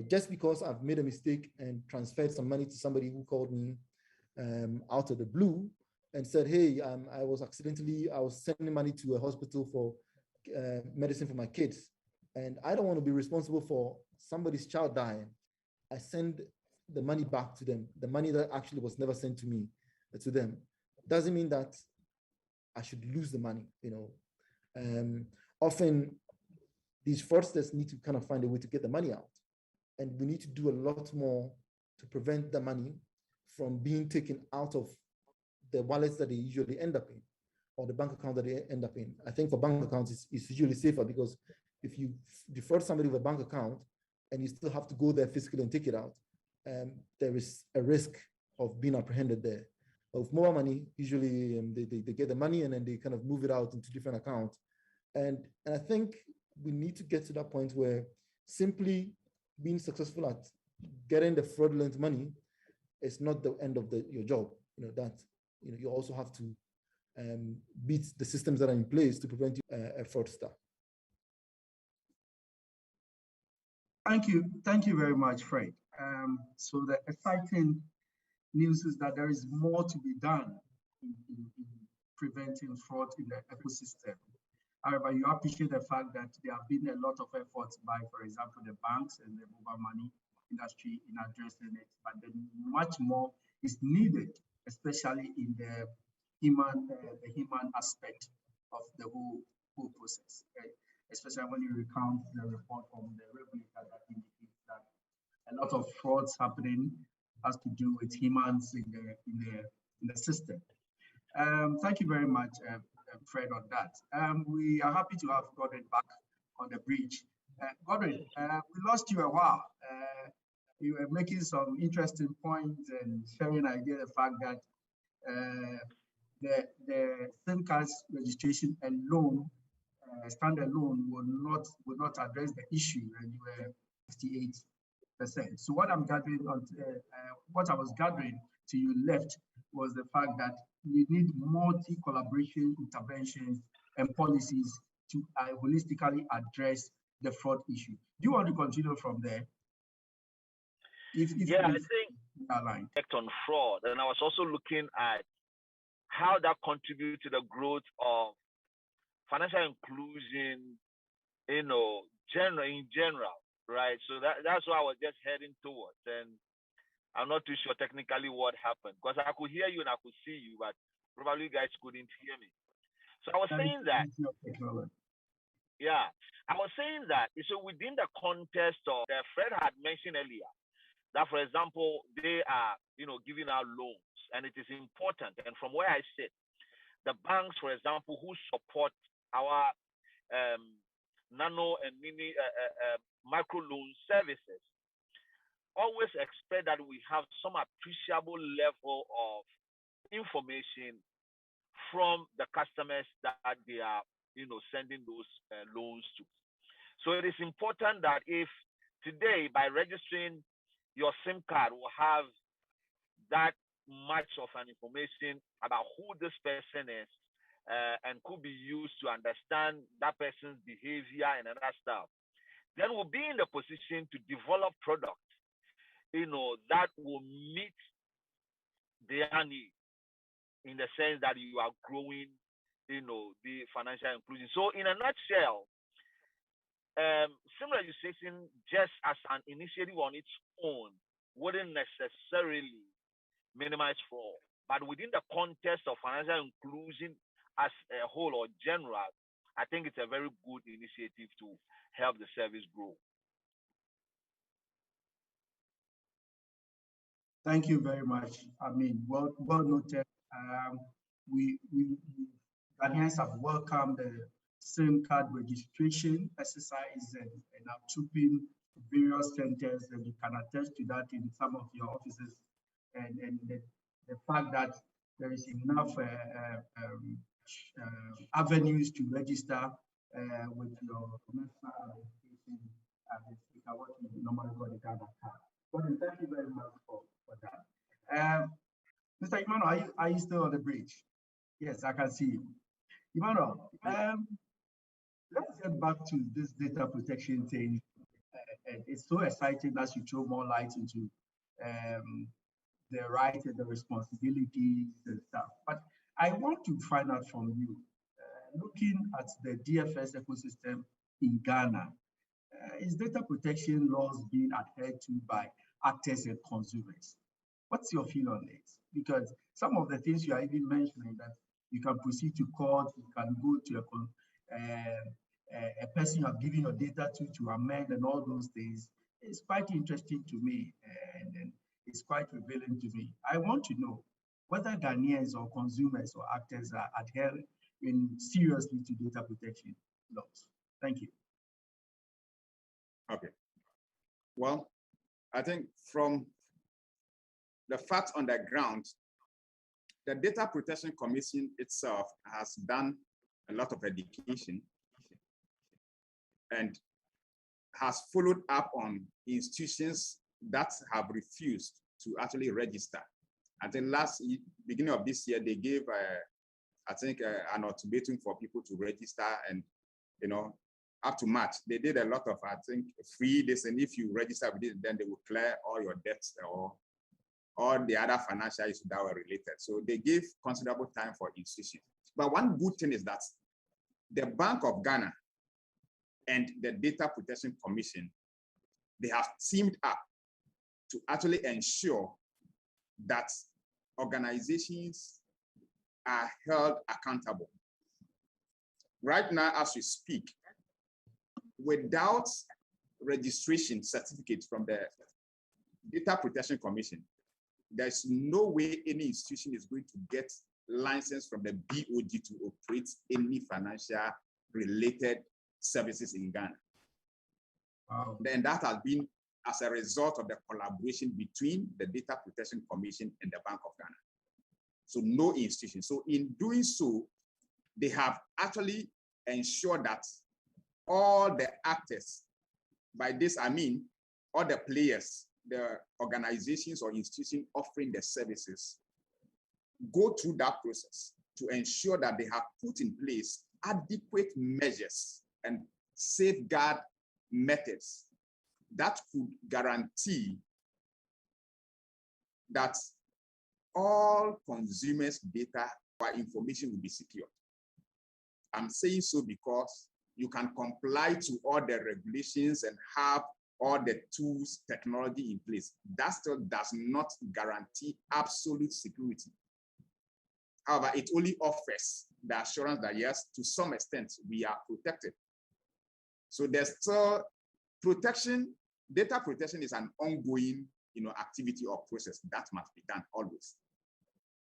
Just because I've made a mistake and transferred some money to somebody who called me out of the blue and said, hey, I was sending money to a hospital for medicine for my kids, and I don't want to be responsible for somebody's child dying. I send the money back to them, the money that actually was never sent to me, to them. Doesn't mean that I should lose the money, Often these fraudsters need to kind of find a way to get the money out. And we need to do a lot more to prevent the money from being taken out of the wallets that they usually end up in, or the bank account that they end up in. I think for bank accounts, it's usually safer, because if you defraud somebody with a bank account and you still have to go there physically and take it out, there is a risk of being apprehended there. But with mobile money, usually they get the money and then they kind of move it out into different accounts. And I think we need to get to that point where simply being successful at getting the fraudulent money is not the end of your job. You also have to beat the systems that are in place to prevent you a fraudster. Thank you very much, Fred. So the exciting news is that there is more to be done in preventing fraud in the ecosystem. However, you appreciate the fact that there have been a lot of efforts by, for example, the banks and the mobile money industry in addressing it, but then much more is needed, especially in the human aspect of the whole process. Okay? Especially when you recount the report from the regulator that indicates that a lot of frauds happening has to do with humans in the system. Thank you very much, Fred, on that. We are happy to have Gordon back on the bridge. Gordon, we lost you a while. You were making some interesting points and sharing idea the fact that the SIM cards registration alone, standalone, will not address the issue, and you were 58%. So what I'm gathering what I was gathering to your left was the fact that we need multi-collaboration interventions and policies to holistically address the fraud issue. Do you want to continue from there? I think aligned on fraud, and I was also looking at how that contributes to the growth of financial inclusion, in general, right? So that's what I was just heading towards, and I'm not too sure technically what happened, because I could hear you and I could see you, but probably you guys couldn't hear me. So I was saying that, I was saying that, so within the context of that Fred had mentioned earlier, that, for example, they are, giving out loans, and it is important. And from where I sit, the banks, for example, who support our nano and mini micro loan services, always expect that we have some appreciable level of information from the customers that they are, sending those loans to. So it is important that if today, by registering your SIM card, will have that much of an information about who this person is, and could be used to understand that person's behavior and other stuff, then we'll be in the position to develop products, that will meet their need, in the sense that you are growing, the financial inclusion. So in a nutshell, SIM registration just as an initiative on its own wouldn't necessarily minimize fraud. But within the context of financial inclusion as a whole or general, I think it's a very good initiative to help the service grow. Thank you very much. I mean, well noted. We Ghanaians have welcomed the SIM card registration exercise and are trooping various centers, and you can attest to that in some of your offices. And the fact that there is enough avenues to register with your national identification, what you normally call the Ghana card. But thank you very much for that. Mr. Emmanuel, are you still on the bridge? Yes, I can see you. Emmanuel, let's get back to this data protection thing. It's so exciting as you throw more light into the rights and the responsibilities and stuff. But I want to find out from you, looking at the DFS ecosystem in Ghana, is data protection laws being adhered to by actors and consumers? What's your feel on it? Because some of the things you are even mentioning, that you can proceed to court, you can go to a person you have given your data to amend, and all those things, it's quite interesting to me, and it's quite revealing to me. I want to know whether Ghanaians or consumers or actors are adhering seriously to data protection laws. Thank you. Okay. Well, I think from the facts on the ground, the Data Protection Commission itself has done a lot of education and has followed up on institutions that have refused to actually register. I think beginning of this year, they gave, I think, an ultimatum for people to register, and up to March, they did a lot of, I think, free this, and if you register with it, then they will clear all your debts or all the other financial issues that were related. So they gave considerable time for institutions. But one good thing is that the Bank of Ghana and the Data Protection Commission, they have teamed up to actually ensure that organizations are held accountable. Right now, as we speak, without registration certificate from the Data Protection Commission, there's no way any institution is going to get license from the BOD to operate any financial related services in Ghana. Wow. Then that has been as a result of the collaboration between the Data Protection Commission and the Bank of Ghana. So no institution. So in doing so, they have actually ensured that all the actors, by this I mean all the players, the organizations or institutions offering the services, go through that process to ensure that they have put in place adequate measures and safeguard methods that could guarantee that all consumers' data or information will be secured. I'm saying so because you can comply to all the regulations and have all the tools, technology in place. That still does not guarantee absolute security. However, it only offers the assurance that yes, to some extent, we are protected. So there's still protection. Data protection is an ongoing, activity or process that must be done always.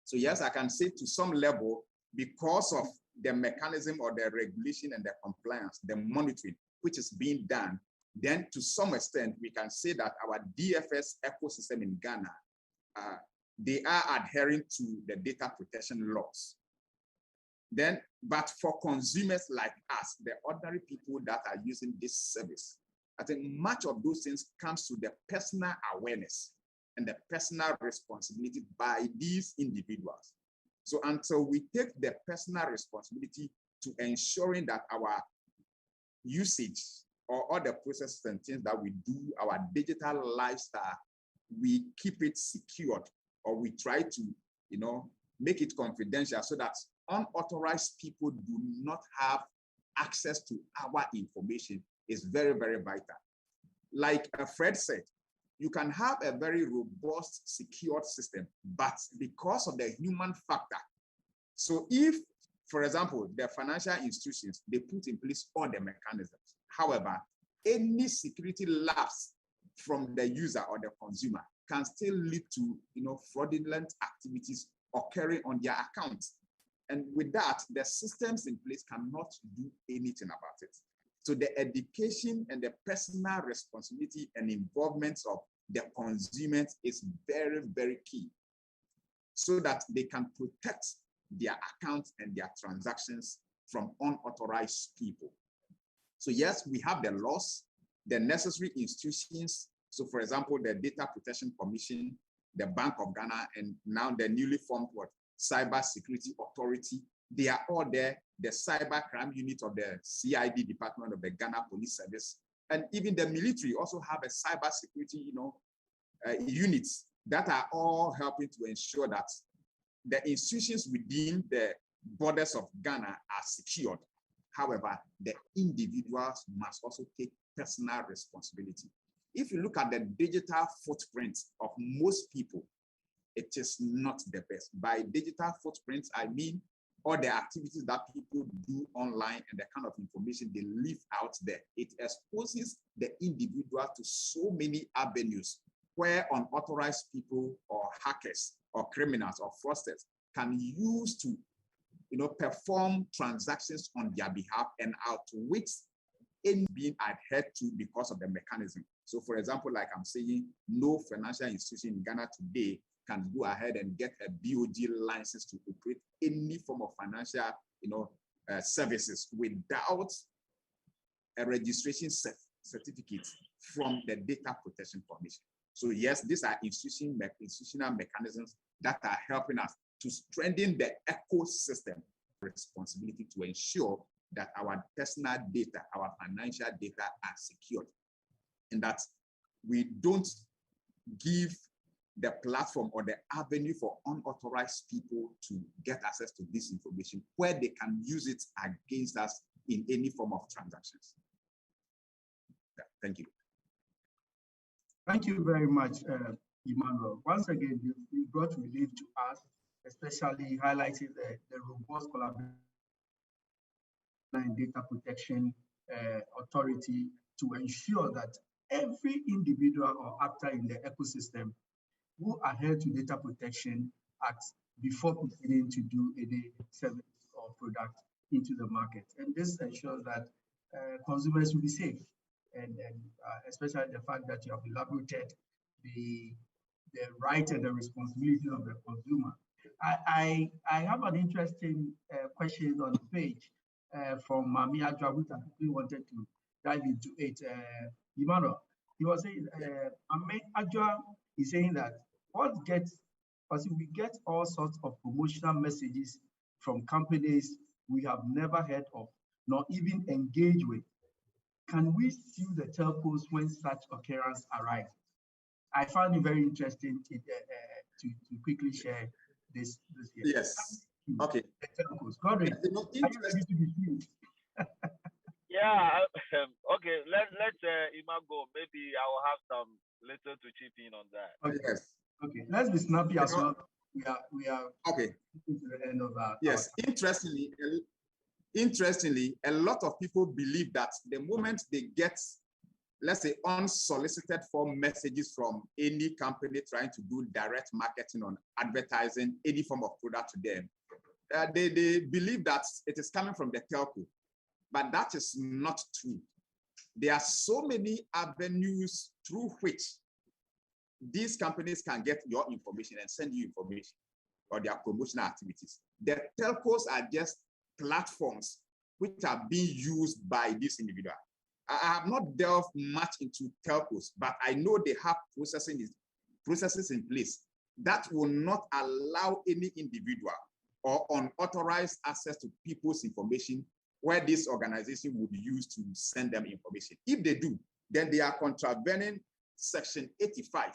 So yes, I can say to some level, because of the mechanism or the regulation and the compliance, the monitoring, which is being done, then to some extent, we can say that our DFS ecosystem in Ghana, they are adhering to the data protection laws. Then, but for consumers like us, the ordinary people that are using this service, I think much of those things comes to the personal awareness and the personal responsibility by these individuals. So until we take the personal responsibility to ensuring that our usage or all the processes and things that we do, our digital lifestyle, we keep it secured, or we try to, make it confidential so that unauthorized people do not have access to our information is very, very vital. Like Fred said, you can have a very robust, secured system, but because of the human factor. So if, for example, the financial institutions, they put in place all the mechanisms. However, any security lapse from the user or the consumer can still lead to, fraudulent activities occurring on their accounts. And with that, the systems in place cannot do anything about it. So the education and the personal responsibility and involvement of the consumers is very, very key so that they can protect their accounts and their transactions from unauthorized people. So yes, we have the laws, the necessary institutions. So for example, the Data Protection Commission, the Bank of Ghana, and now the newly formed Cyber Security Authority, they are all there. The cyber crime unit of the CID department of the Ghana Police Service, and even the military also have a cyber security, units that are all helping to ensure that the institutions within the borders of Ghana are secured. However, the individuals must also take personal responsibility. If you look at the digital footprint of most people, it is not the best. By digital footprints, I mean all the activities that people do online and the kind of information they leave out there. It exposes the individual to so many avenues where unauthorized people or hackers or criminals or fraudsters can use to perform transactions on their behalf and outwit any being adhered to because of the mechanism. So for example, like I'm saying, no financial institution in Ghana today can go ahead and get a BOD license to operate any form of financial services without a registration certificate from the Data Protection Commission. So yes, these are institutional mechanisms that are helping us to strengthen the ecosystem responsibility to ensure that our personal data, our financial data are secured, and that we don't give the platform or the avenue for unauthorized people to get access to this information where they can use it against us in any form of transactions. Yeah, thank you. Thank you very much, Emmanuel. Once again, you brought relief to us, especially highlighting the robust collaboration and data protection authority to ensure that every individual or actor in the ecosystem who adhere to Data Protection Act before proceeding to do any service or product into the market. And this ensures that consumers will be safe. And especially the fact that you have elaborated the right and the responsibility of the consumer. I have an interesting question on the page from Mami Adwa, which I quickly wanted to dive into it. Emmanuel, he was saying, Mami Adwa is saying that we get all sorts of promotional messages from companies we have never heard of, nor even engaged with. Can we sue the telcos when such occurrence arrives? I found it very interesting to quickly share this here. Yes. Okay. The telcos. Godwin, are you ready to be sued? Yeah. Okay. Let Ima go. Maybe I will have some little to chip in on that. Okay. Yes. Okay. Let's be snappy as well. We are okay. To the end of our. Yes. Interestingly, a lot of people believe that the moment they get, let's say, unsolicited form messages from any company trying to do direct marketing on advertising any form of product to them, they believe that it is coming from the telco. But that is not true. There are so many avenues through which these companies can get your information and send you information or their promotional activities. The telcos are just platforms which are being used by this individual. I have not delved much into telcos, but I know they have processes in place that will not allow any individual or unauthorized access to people's information where this organization would use to send them information. If they do, then they are contravening Section 85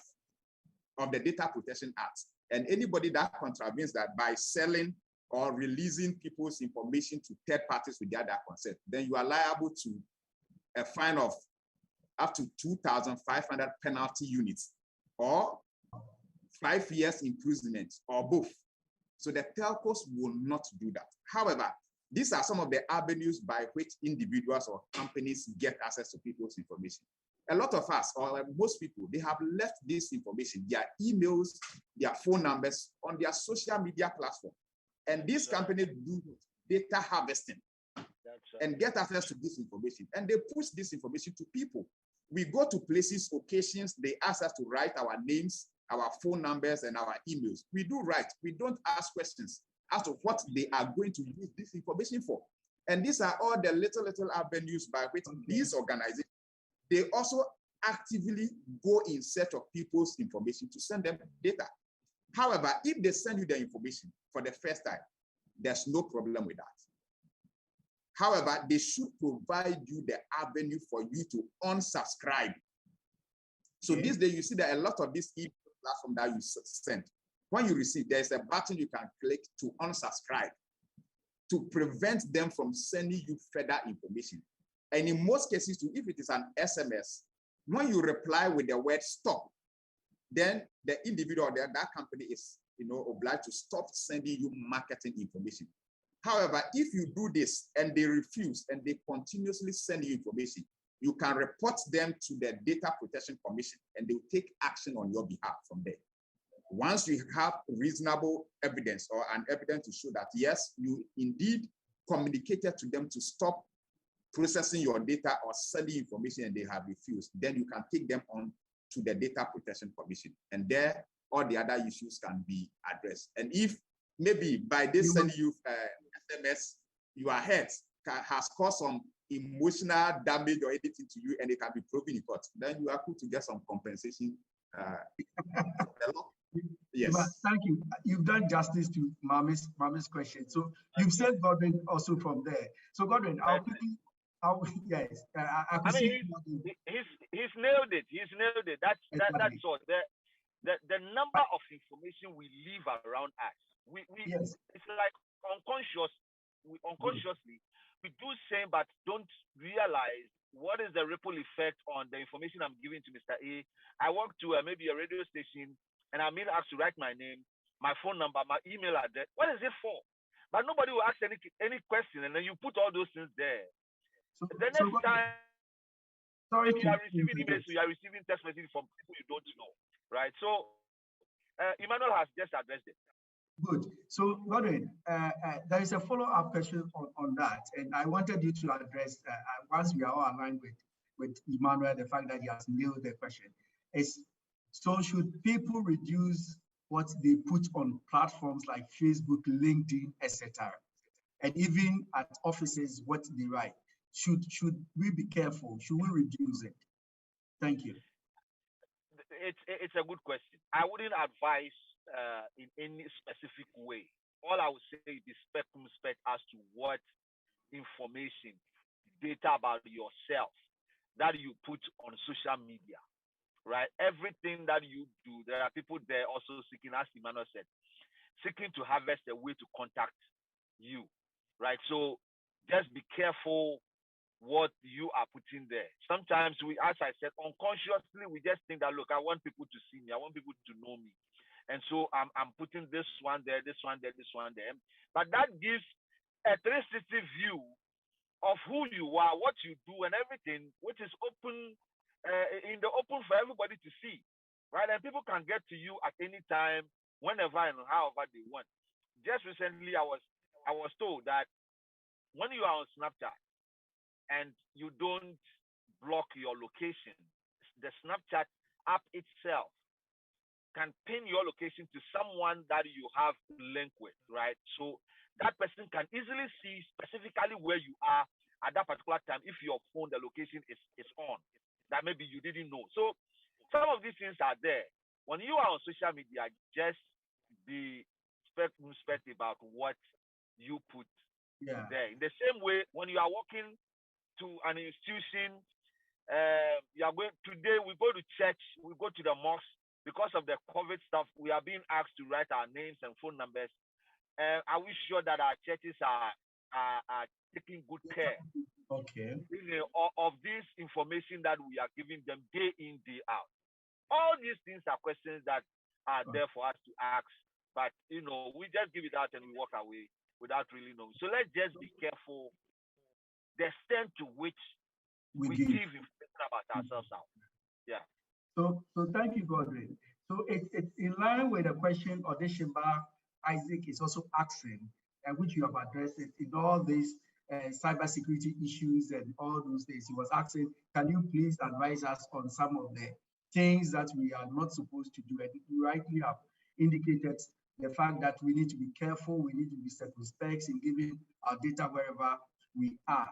of the Data Protection Act. And anybody that contravenes that by selling or releasing people's information to third parties without their consent, then you are liable to a fine of up to 2,500 penalty units or 5 years imprisonment or both. So the telcos will not do that. However, these are some of the avenues by which individuals or companies get access to people's information. A lot of us, or most people, they have left this information, their emails, their phone numbers on their social media platform. And these companies do data harvesting and get access to this information. And they push this information to people. We go to places, occasions, they ask us to write our names, our phone numbers, and our emails. We do write. We don't ask questions as to what they are going to use this information for. And these are all the little avenues by which these organizations, they also actively go in search of people's information to send them data. However, if they send you the information for the first time, there's no problem with that. However, they should provide you the avenue for you to unsubscribe. So this day, you see that a lot of these email platforms that you send, when you receive, there's a button you can click to unsubscribe to prevent them from sending you further information. And in most cases, too, if it is an SMS, when you reply with the word stop, then the individual or that company is obliged to stop sending you marketing information. However, if you do this and they refuse and they continuously send you information, you can report them to the Data Protection Commission and they will take action on your behalf from there. Once you have reasonable evidence or an evidence to show that, yes, you indeed communicated to them to stop processing your data or sending information and they have refused, then you can take them on to the Data Protection Commission. And there, all the other issues can be addressed. And if maybe by this sending you SMS, your head has caused some emotional damage or anything to you, and it can be proven in court, then you are able to get some compensation. Yes. Thank you. You've done justice to Mami's question. So you've said Godwin also from there. So Godwin, I mean, he's nailed it. He's nailed it. That's all. The number of information we leave around us, it's like unconsciously we do same but don't realize what is the ripple effect on the information I'm giving to Mr. A. I walk to maybe a radio station and I'm being asked to write my name, my phone number, my email address. What is it for? But nobody will ask any question, and then you put all those things there. So, the next time you are receiving emails, you are receiving text messages from people you don't know, right? So Emmanuel has just addressed it. Good. So, Godwin, there is a follow-up question on that, and I wanted you to address, once we are all aligned with Emmanuel, the fact that he has nailed the question, is so should people reduce what they put on platforms like Facebook, LinkedIn, etc., and even at offices what they write? Should we be careful? Should we reduce it? Thank you. It's a good question. I wouldn't advise in any specific way. All I would say is be circumspect as to what information, data about yourself that you put on social media, right? Everything that you do, there are people there also seeking, as Emmanuel said, seeking to harvest a way to contact you, right? So just be careful what you are putting there. Sometimes we, as I said, unconsciously, we just think that, look, I want people to see me. I want people to know me. And so I'm putting this one there, this one there, this one there. But that gives a 360 view of who you are, what you do, and everything, which is open, in the open for everybody to see, right? And people can get to you at any time, whenever and however they want. Just recently, I was told that when you are on Snapchat and you don't block your location, the Snapchat app itself can pin your location to someone that you have link with, right? So that person can easily see specifically where you are at that particular time if your phone, the location is on, that maybe you didn't know. So some of these things are there. When you are on social media, just be circumspect about what you put there. In the same way, when you are walking to an institution, you are going today, we go to church, we go to the mosque. Because of the COVID stuff, we are being asked to write our names and phone numbers. Are we sure that our churches are taking good care of this information that we are giving them day in, day out? All these things are questions that are there for us to ask, but we just give it out and we walk away without really knowing. So let's just be careful the extent to which we give information about ourselves out. Yeah. So thank you, Godwin. So it's in line with the question Odeshimba Isaac is also asking, and which you have addressed it in all these cybersecurity issues and all those things. He was asking, can you please advise us on some of the things that we are not supposed to do? And you rightly have indicated the fact that we need to be careful, we need to be circumspect in giving our data wherever we are.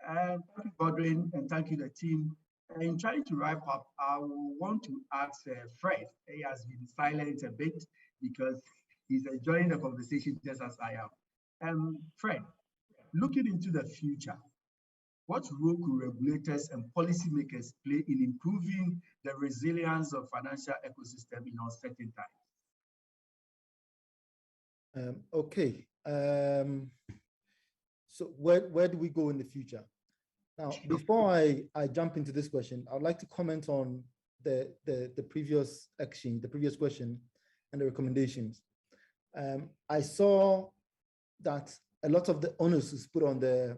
And thank you, Godwin, and thank you, the team. In trying to wrap up, I want to ask Fred. He has been silent a bit because he's enjoying the conversation just as I am. Fred, looking into the future, what role could regulators and policymakers play in improving the resilience of financial ecosystem in uncertain times? Okay. So where do we go in the future? Now, before I jump into this question, I'd like to comment on the previous action, the previous question, and the recommendations. I saw that a lot of the onus is put on the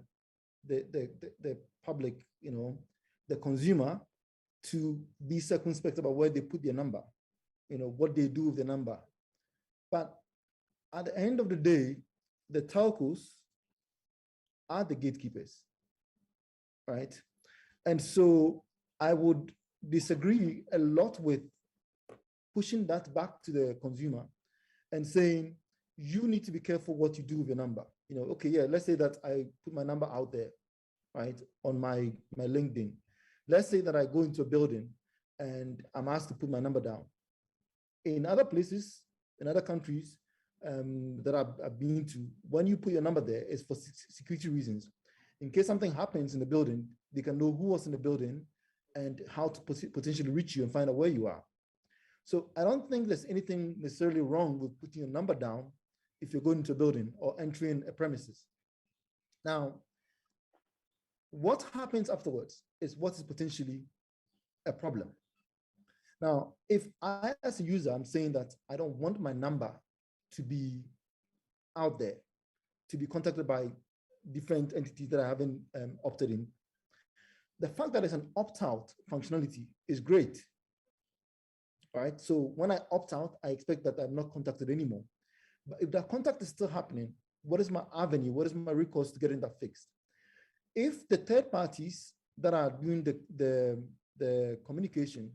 public, the consumer, to be circumspect about where they put their number, what they do with the number. But at the end of the day, the telcos are the gatekeepers, right? And so I would disagree a lot with pushing that back to the consumer and saying, you need to be careful what you do with your number. Okay, yeah, let's say that I put my number out there, right, on my LinkedIn. Let's say that I go into a building and I'm asked to put my number down. In other places, in other countries that I've been to, when you put your number there, it's for security reasons. In case something happens in the building, they can know who was in the building and how to potentially reach you and find out where you are. So I don't think there's anything necessarily wrong with putting your number down if you're going into a building or entering a premises. Now, what happens afterwards is what is potentially a problem. Now, if I, as a user, I'm saying that I don't want my number to be out there, to be contacted by different entities that I haven't opted in, the fact that there's an opt-out functionality is great, right? So when I opt out, I expect that I'm not contacted anymore. But if that contact is still happening, what is my avenue? What is my recourse to getting that fixed? If the third parties that are doing the communication,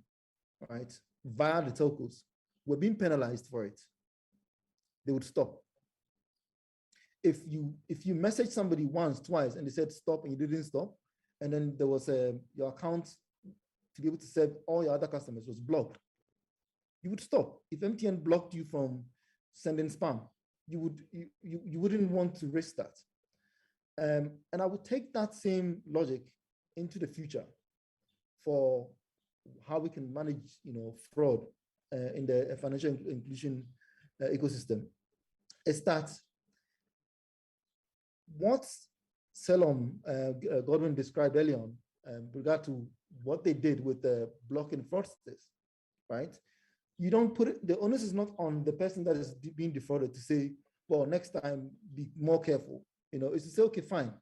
right, via the telcos were being penalized for it, they would stop. If you message somebody once, twice, and they said stop and you didn't stop, and then there was your account to be able to serve all your other customers was blocked, you would stop. If MTN blocked you from sending spam, you wouldn't want to risk that. And I would take that same logic into the future for how we can manage, fraud in the financial inclusion ecosystem. Is that what Selom Godwin described earlier on with regard to what they did with the blocking fraudsters, right? You don't put it, the onus is not on the person that is being defrauded to say, well, next time be more careful. It's to say, okay, fine.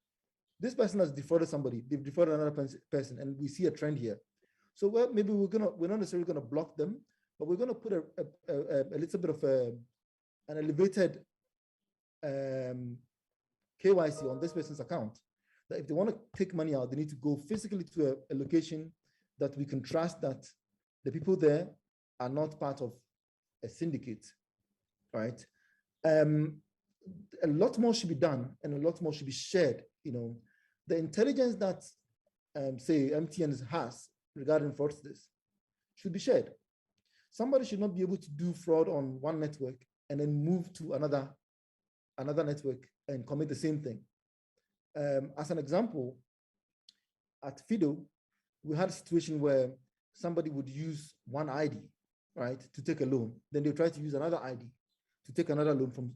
This person has defrauded somebody, they've defrauded another person, and we see a trend here. So well, maybe we're not necessarily gonna block them, but we're gonna put a little bit of an elevated KYC on this person's account, that if they want to take money out, they need to go physically to a location that we can trust that the people there are not part of a syndicate, right? A lot more should be done and a lot more should be shared. The intelligence that, say, MTN has regarding fraudsters should be shared. Somebody should not be able to do fraud on one network and then move to another network and commit the same thing. As an example, at Fido, we had a situation where somebody would use one ID, right, to take a loan. Then they try to use another ID to take another loan from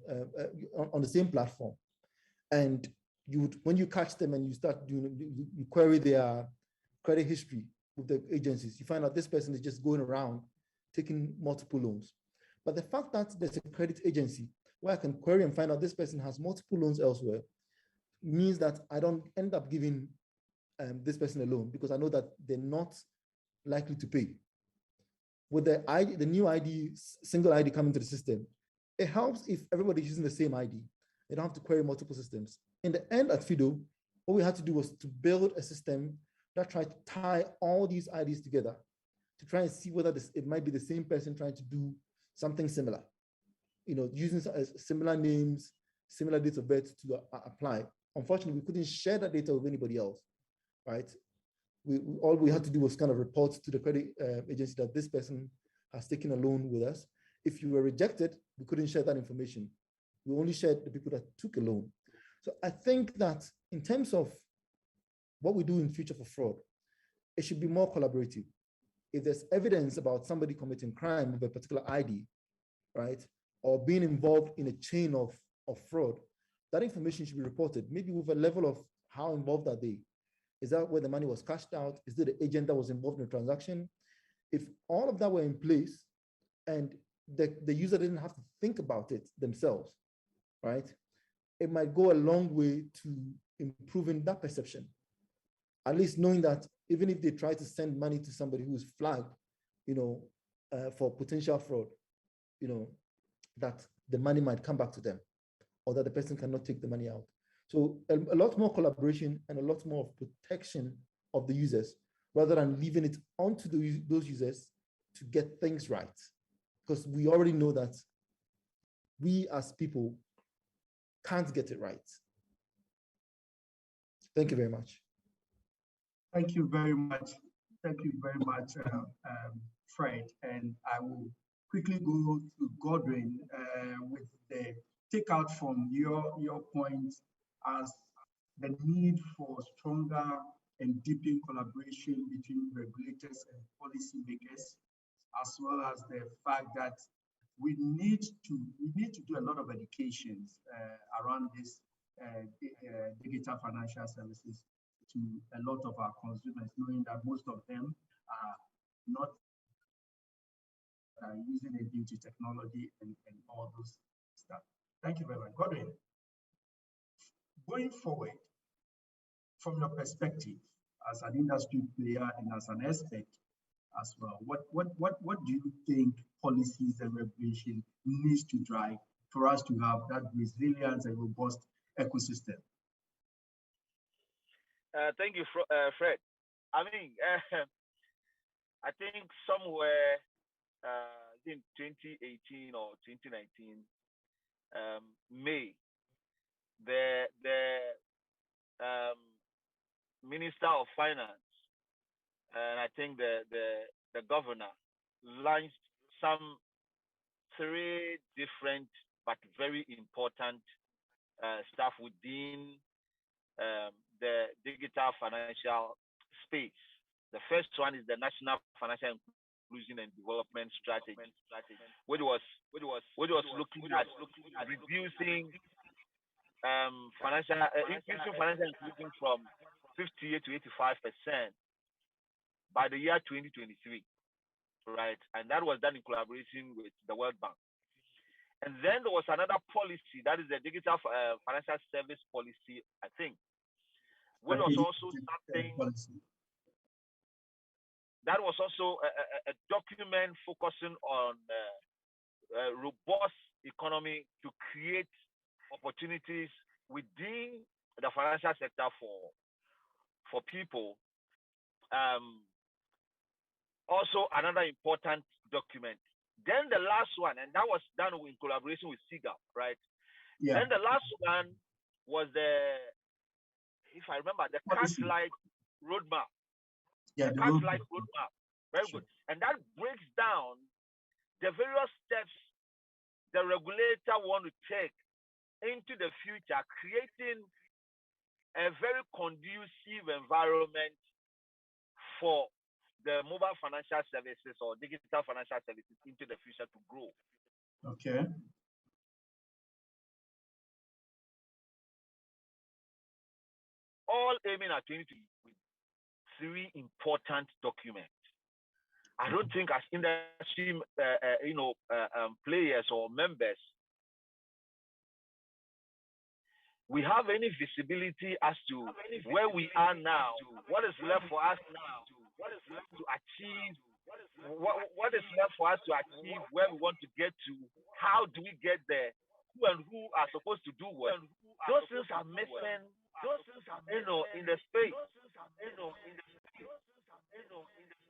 on the same platform. And when you catch them and you start doing, you query their credit history with the agencies, you find out this person is just going around taking multiple loans. But the fact that there's a credit agency where I can query and find out this person has multiple loans elsewhere means that I don't end up giving this person a loan because I know that they're not likely to pay. With the new ID, single ID coming to the system, it helps if everybody's using the same ID. They don't have to query multiple systems. In the end, at Fido, what we had to do was to build a system that tried to tie all these IDs together to try and see whether it might be the same person trying to do something similar, using similar names, similar dates of birth to apply. Unfortunately, we couldn't share that data with anybody else, right? All we had to do was kind of report to the credit agency that this person has taken a loan with us. If you were rejected, we couldn't share that information. We only shared the people that took a loan. So I think that in terms of what we do in future for fraud, it should be more collaborative. If there's evidence about somebody committing crime with a particular ID, right, or being involved in a chain of fraud, that information should be reported, maybe with a level of how involved are they? Is that where the money was cashed out? Is it the agent that was involved in the transaction? If all of that were in place and the user didn't have to think about it themselves, right, it might go a long way to improving that perception. At least knowing that even if they try to send money to somebody who's flagged, for potential fraud, that the money might come back to them or that the person cannot take the money out. So a lot more collaboration and a lot more protection of the users rather than leaving it onto those users to get things right. Because we already know that we as people can't get it right. Thank you very much. Thank you very much. Thank you very much, Fred. And I will quickly go to Godwin with the takeout from your point as the need for stronger and deepening collaboration between regulators and policymakers, as well as the fact that we need to do a lot of educations around this digital financial services to a lot of our consumers, knowing that most of them are not using it due to technology and all those stuff. Thank you very much. Godwin, going forward, from your perspective as an industry player and as an expert as well, what do you think policies and regulation needs to drive for us to have that resilience and robust ecosystem? Thank you, Fred. I mean, I think somewhere in 2018 or 2019, May, the Minister of Finance and I think the governor launched some 3 different but very important stuff within the digital financial space. The first one is the National Financial Inclusion and Development Strategy, which was looking at reducing increasing financial inclusion from 58 to 85% by the year 2023, right? And that was done in collaboration with the World Bank. And then there was another policy, that is the Digital Financial Service Policy, I think, which was also something that was also a document focusing on a robust economy to create opportunities within the financial sector for people. Also, another important document. Then the last one, and that was done in collaboration with SIGA, right? Yeah. Then the last one was if I remember, the cash-like roadmap. Yeah, the cash-like roadmap. Very good. And that breaks down the various steps the regulator want to take into the future, creating a very conducive environment for the mobile financial services or digital financial services into the future to grow. Okay. All aiming at 2020 with 3 important documents. I don't think as industry, players or members, we have any visibility as to where we are now, what is left for us now to achieve, what is left for us to achieve, where we want to get to, how do we get there, who and who are supposed to do what. Those things are missing, in the space.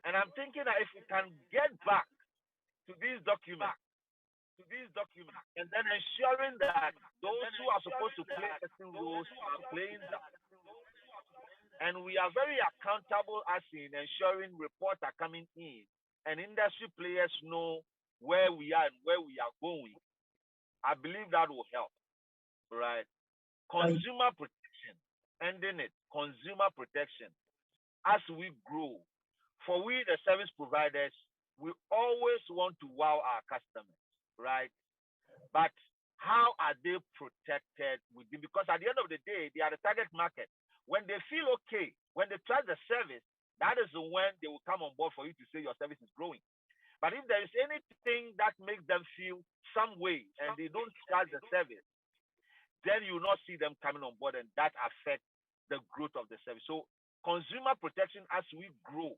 And I'm thinking that if we can get back to these documents, and then ensuring that those who are supposed to play certain roles are playing them. And we are very accountable as in ensuring reports are coming in and industry players know where we are and where we are going. I believe that will help, right? Consumer protection, ending it, consumer protection. As we grow, for we, the service providers, we always want to wow our customers, right? But how are they protected within? Because at the end of the day, they are the target market. When they feel okay, when they try the service, that is when they will come on board for you to say your service is growing. But if there is anything that makes them feel some way and they don't charge the service, then you will not see them coming on board, and that affects the growth of the service. So consumer protection as we grow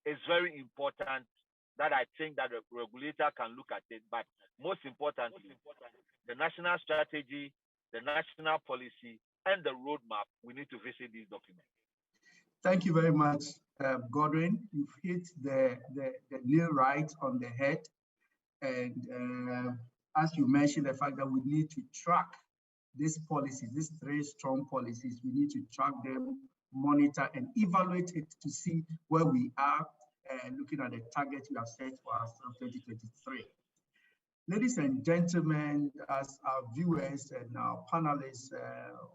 is very important, that I think that the regulator can look at it. But most importantly, the national strategy, the national policy, and the roadmap, we need to visit these documents. Thank you very much, Godwin. You've hit the nail right on the head. And as you mentioned, the fact that we need to track these policies, these 3 strong policies, we need to track them monitor and evaluate it to see where we are, looking at the targets we have set for ourselves 2023. Ladies and gentlemen, as our viewers and our panelists,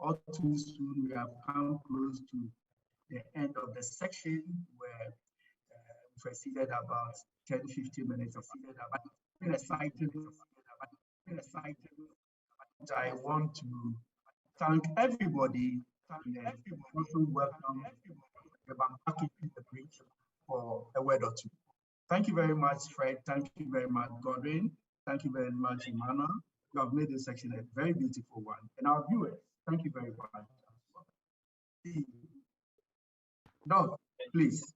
all too soon we have come close to the end of the section where we proceeded about 10-15 minutes of I want to thank everybody and also welcome the bridge for a word or two. Thank you very much, Fred. Thank you very much, Godwin. Thank you very much, Emmanuel. You have made this section a very beautiful one. And our viewers, thank you very much. Doug, please.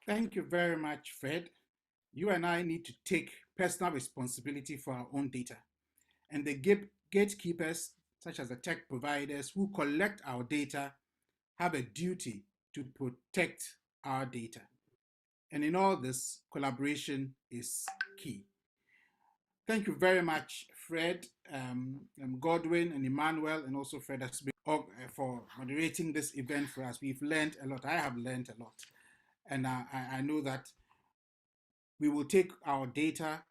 Thank you very much, Fred. You and I need to take personal responsibility for our own data. And the gatekeepers, such as the tech providers who collect our data, have a duty to protect our data. And in all this, collaboration is key. Thank you very much, Fred, Godwin, and Emmanuel, and also Fred for moderating this event for us. We've learned a lot. I have learned a lot. And I know that we will take our data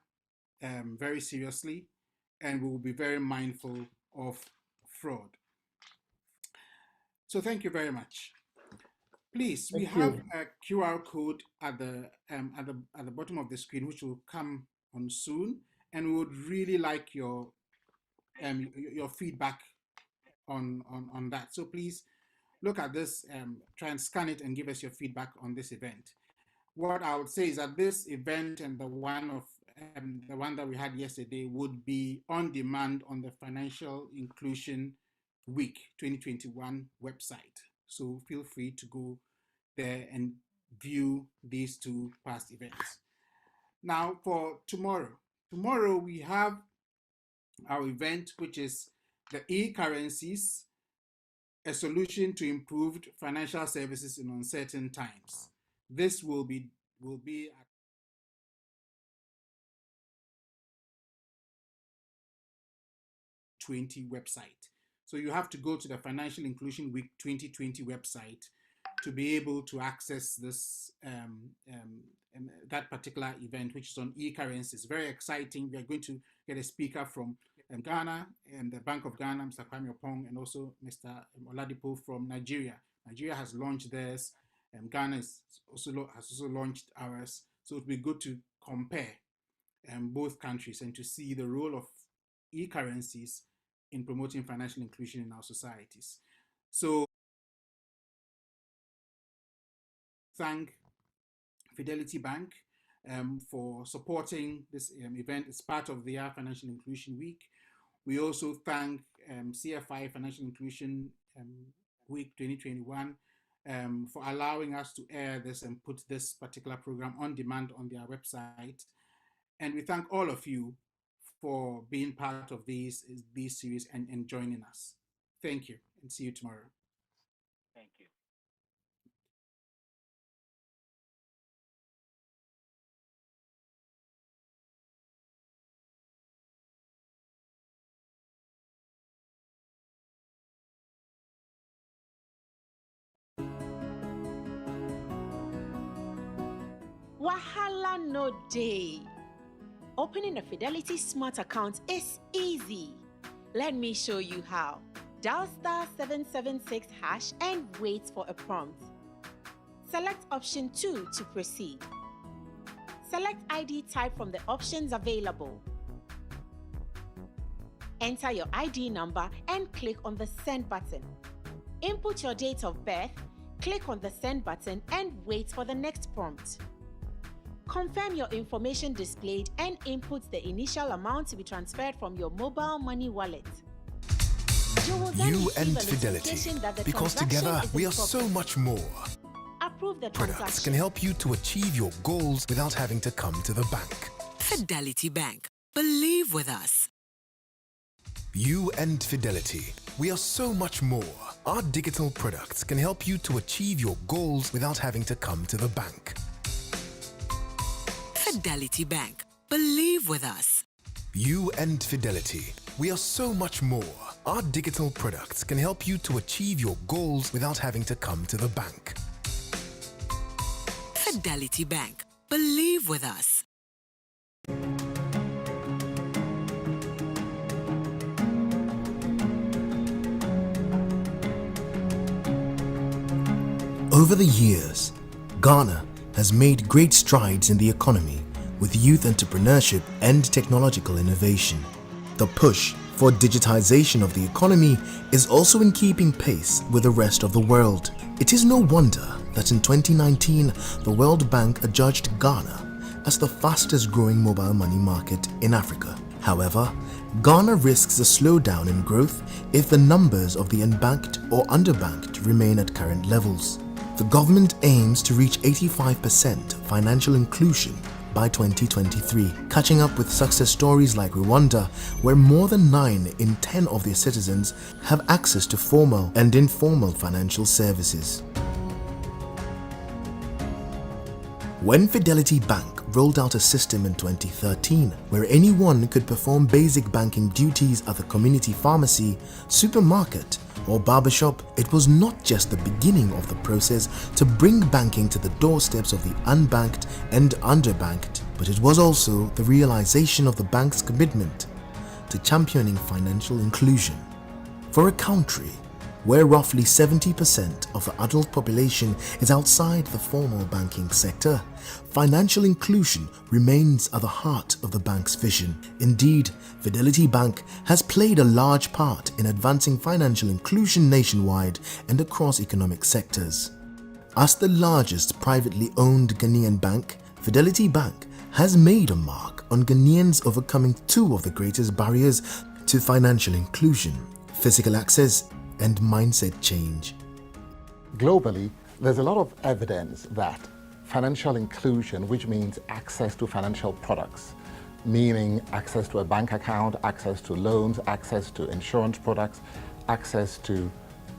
very seriously, and we will be very mindful of fraud. So thank you very much. Please, we have a QR code at the bottom of the screen, which will come on soon, and we would really like your feedback on that. So please look at this, try and scan it, and give us your feedback on this event. What I would say is that this event and the one that we had yesterday would be on demand on the Financial Inclusion Week 2021 website. So feel free to go there and view these two past events. Now for tomorrow. Tomorrow we have our event, which is the e-currencies, a solution to improved financial services in uncertain times. This will be at 20 website. So you have to go to the Financial Inclusion Week 2020 website to be able to access this that particular event, which is on e-currencies. Very exciting. We are going to get a speaker from Ghana and the Bank of Ghana, Mr. Kwame Opong, and also Mr. Oladipo from Nigeria. Nigeria has launched theirs, and Ghana has also launched ours. So it will be good to compare both countries and to see the role of e-currencies in promoting financial inclusion in our societies. So thank Fidelity Bank for supporting this event as part of their Financial Inclusion Week. We also thank CFI Financial Inclusion Week 2021 for allowing us to air this and put this particular program on demand on their website. And we thank all of you for being part of these series and joining us. Thank you, and see you tomorrow. Thank you. Wahala no day. Opening a Fidelity Smart account is easy. Let me show you how. Dial *776# and wait for a prompt. Select option 2 to proceed. Select ID type from the options available. Enter your ID number and click on the send button. Input your date of birth, click on the send button and wait for the next prompt. Confirm your information displayed and input the initial amount to be transferred from your mobile money wallet. You and Fidelity, because together we are so much more. Approve the Products transaction. can help you to achieve your goals without having to come to the bank. Fidelity Bank. Believe with us. You and Fidelity, we are so much more. Our digital products can help you to achieve your goals without having to come to the bank. Fidelity Bank. Believe with us. You and Fidelity, we are so much more. Our digital products can help you to achieve your goals without having to come to the bank. Fidelity Bank. Believe with us. Over the years, Ghana has made great strides in the economy with youth entrepreneurship and technological innovation. The push for digitization of the economy is also in keeping pace with the rest of the world. It is no wonder that in 2019, the World Bank adjudged Ghana as the fastest growing mobile money market in Africa. However, Ghana risks a slowdown in growth if the numbers of the unbanked or underbanked remain at current levels. The government aims to reach 85% financial inclusion by 2023, catching up with success stories like Rwanda, where more than 9 in 10 of their citizens have access to formal and informal financial services. When Fidelity Bank rolled out a system in 2013 where anyone could perform basic banking duties at the community pharmacy, supermarket, or barbershop, it was not just the beginning of the process to bring banking to the doorsteps of the unbanked and underbanked, but it was also the realization of the bank's commitment to championing financial inclusion. For a country where roughly 70% of the adult population is outside the formal banking sector, financial inclusion remains at the heart of the bank's vision. Indeed, Fidelity Bank has played a large part in advancing financial inclusion nationwide and across economic sectors. As the largest privately owned Ghanaian bank, Fidelity Bank has made a mark on Ghanaians overcoming 2 of the greatest barriers to financial inclusion: physical access and mindset change. Globally, there's a lot of evidence that financial inclusion, which means access to financial products, meaning access to a bank account, access to loans, access to insurance products, access to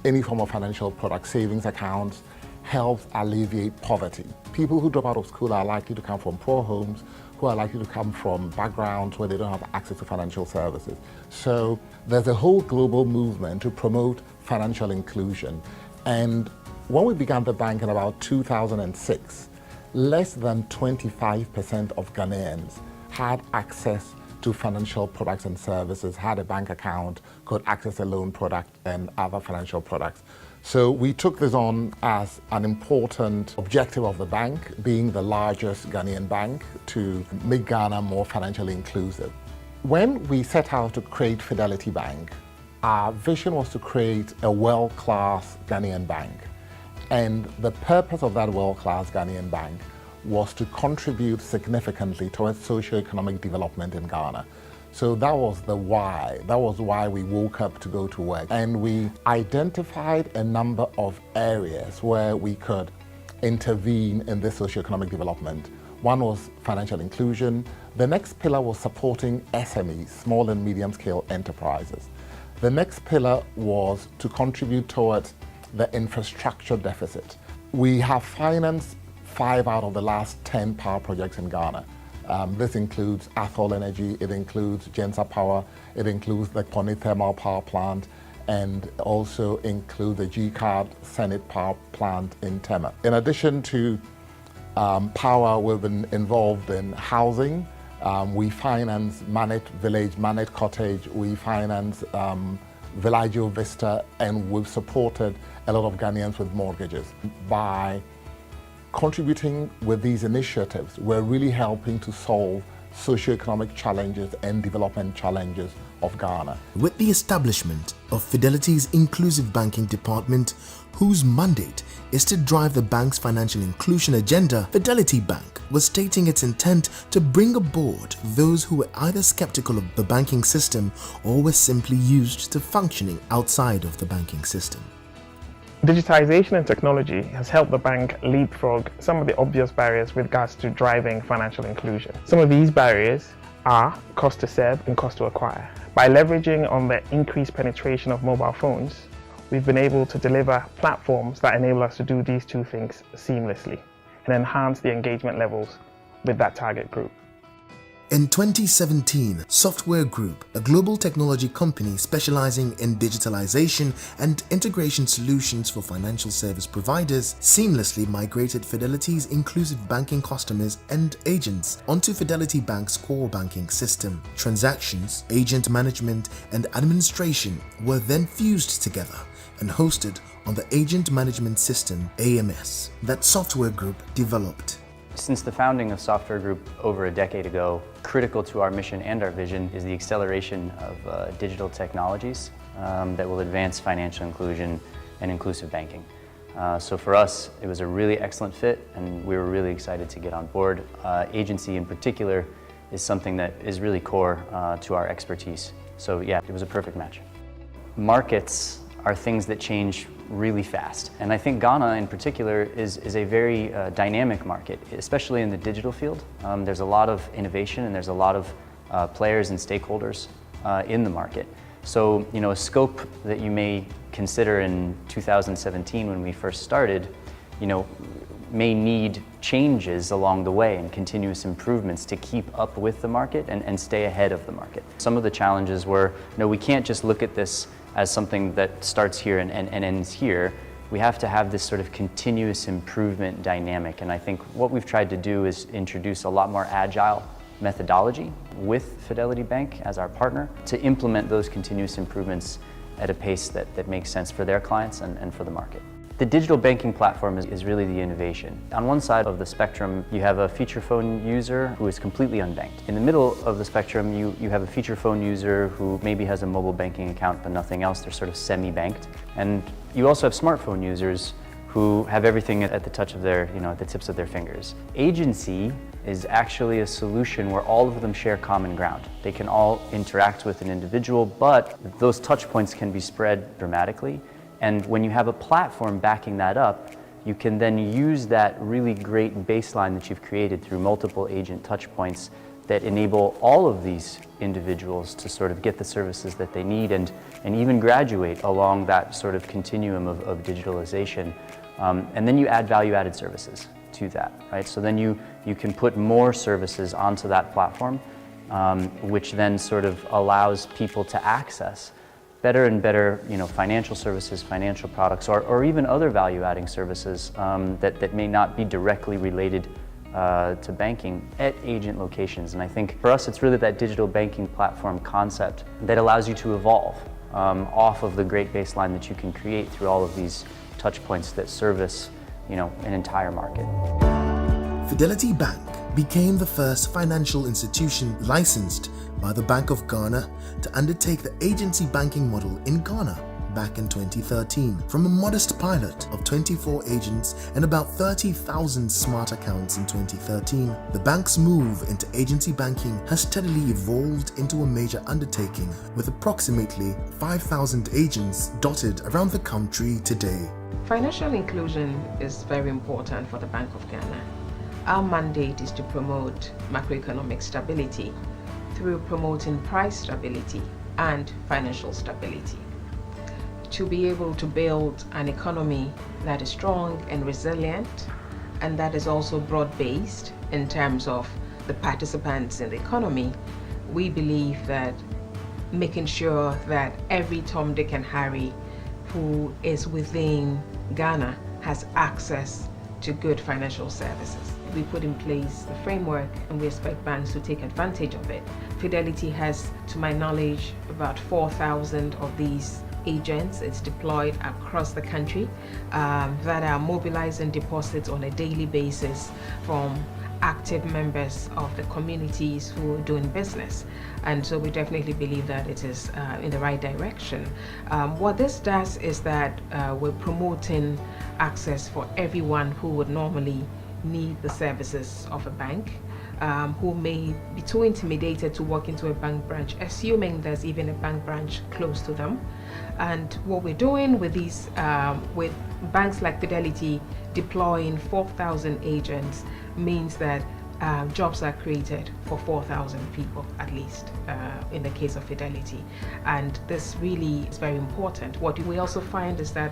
any form of financial product, savings accounts, helps alleviate poverty. People who drop out of school are likely to come from poor homes, who are likely to come from backgrounds where they don't have access to financial services. So there's a whole global movement to promote financial inclusion. And when we began the bank in about 2006, less than 25% of Ghanaians had access to financial products and services, had a bank account, could access a loan product and other financial products. So we took this on as an important objective of the bank, being the largest Ghanaian bank, to make Ghana more financially inclusive. When we set out to create Fidelity Bank, our vision was to create a world-class Ghanaian bank. And the purpose of that world-class Ghanaian bank was to contribute significantly towards socio-economic development in Ghana. So that was the why. That was why we woke up to go to work. And we identified a number of areas where we could intervene in this socio-economic development. One was financial inclusion. The next pillar was supporting SMEs, small and medium-scale enterprises. The next pillar was to contribute towards the infrastructure deficit. We have financed 5 out of the last 10 power projects in Ghana. This includes Athol Energy, it includes Gensa Power, it includes the Pony Thermal Power Plant, and also includes the GCAD Senate Power Plant in Tema. In addition to power, we've been involved in housing. We finance Manette Village, Manette Cottage, we finance Villaggio Vista, and we've supported a lot of Ghanaians with mortgages. By contributing with these initiatives, we're really helping to solve socio-economic challenges and development challenges of Ghana. With the establishment of Fidelity's Inclusive Banking Department, whose mandate is to drive the bank's financial inclusion agenda, Fidelity Bank was stating its intent to bring aboard those who were either skeptical of the banking system or were simply used to functioning outside of the banking system. Digitization and technology has helped the bank leapfrog some of the obvious barriers with regards to driving financial inclusion. Some of these barriers are cost to serve and cost to acquire. By leveraging on the increased penetration of mobile phones, we've been able to deliver platforms that enable us to do these 2 things seamlessly and enhance the engagement levels with that target group. In 2017, Software Group, a global technology company specializing in digitalization and integration solutions for financial service providers, seamlessly migrated Fidelity's inclusive banking customers and agents onto Fidelity Bank's core banking system. Transactions, agent management, and administration were then fused together and hosted on the Agent Management System (AMS) that Software Group developed. Since the founding of Software Group over a decade ago, critical to our mission and our vision is the acceleration of digital technologies that will advance financial inclusion and inclusive banking. So for us, it was a really excellent fit, and we were really excited to get on board. Agency in particular is something that is really core to our expertise. So yeah, it was a perfect match. Markets are things that change really fast. And I think Ghana in particular is a very dynamic market, especially in the digital field. There's a lot of innovation and there's a lot of players and stakeholders in the market. So, a scope that you may consider in 2017 when we first started, may need changes along the way and continuous improvements to keep up with the market and stay ahead of the market. Some of the challenges were, we can't just look at this as something that starts here and ends here. We have to have this sort of continuous improvement dynamic. And I think what we've tried to do is introduce a lot more agile methodology with Fidelity Bank as our partner to implement those continuous improvements at a pace that makes sense for their clients and for the market. The digital banking platform is really the innovation. On one side of the spectrum, you have a feature phone user who is completely unbanked. In the middle of the spectrum, you have a feature phone user who maybe has a mobile banking account but nothing else. They're sort of semi-banked. And you also have smartphone users who have everything at the touch of their, at the tips of their fingers. Agency is actually a solution where all of them share common ground. They can all interact with an individual, but those touch points can be spread dramatically. And when you have a platform backing that up, you can then use that really great baseline that you've created through multiple agent touch points that enable all of these individuals to sort of get the services that they need and even graduate along that sort of continuum of digitalization. And then you add value-added services to that, right? So then you can put more services onto that platform, which then sort of allows people to access better and better, financial services, financial products, or even other value-adding services that may not be directly related to banking at agent locations. And I think for us, it's really that digital banking platform concept that allows you to evolve off of the great baseline that you can create through all of these touch points that service, an entire market. Fidelity Bank became the first financial institution licensed by the Bank of Ghana to undertake the agency banking model in Ghana back in 2013. From a modest pilot of 24 agents and about 30,000 smart accounts in 2013, the bank's move into agency banking has steadily evolved into a major undertaking with approximately 5,000 agents dotted around the country today. Financial inclusion is very important for the Bank of Ghana. Our mandate is to promote macroeconomic stability through promoting price stability and financial stability. To be able to build an economy that is strong and resilient, and that is also broad-based in terms of the participants in the economy, we believe that making sure that every Tom, Dick, and Harry who is within Ghana has access to good financial services. We put in place a framework and we expect banks to take advantage of it. Fidelity has, to my knowledge, about 4,000 of these agents. It's deployed across the country that are mobilizing deposits on a daily basis from active members of the communities who are doing business. And so we definitely believe that it is in the right direction. What this does is that we're promoting access for everyone who would normally need the services of a bank, who may be too intimidated to walk into a bank branch, assuming there's even a bank branch close to them. And what we're doing with these, with banks like Fidelity deploying 4,000 agents, means that jobs are created for 4,000 people at least in the case of Fidelity. And this really is very important. What we also find is that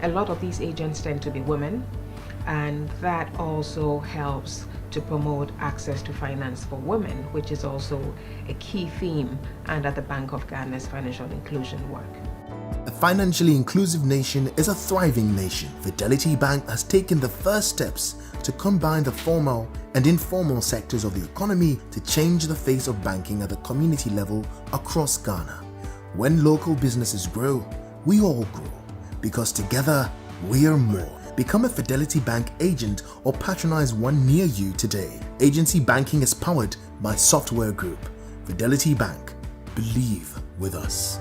a lot of these agents tend to be women, And that also helps to promote access to finance for women, which is also a key theme under the Bank of Ghana's financial inclusion work. A financially inclusive nation is a thriving nation. Fidelity Bank has taken the first steps to combine the formal and informal sectors of the economy to change the face of banking at the community level across Ghana. When local businesses grow, we all grow, because together we are more. Become a Fidelity Bank agent or patronize one near you today. Agency banking is powered by Software Group. Fidelity Bank. Believe with us.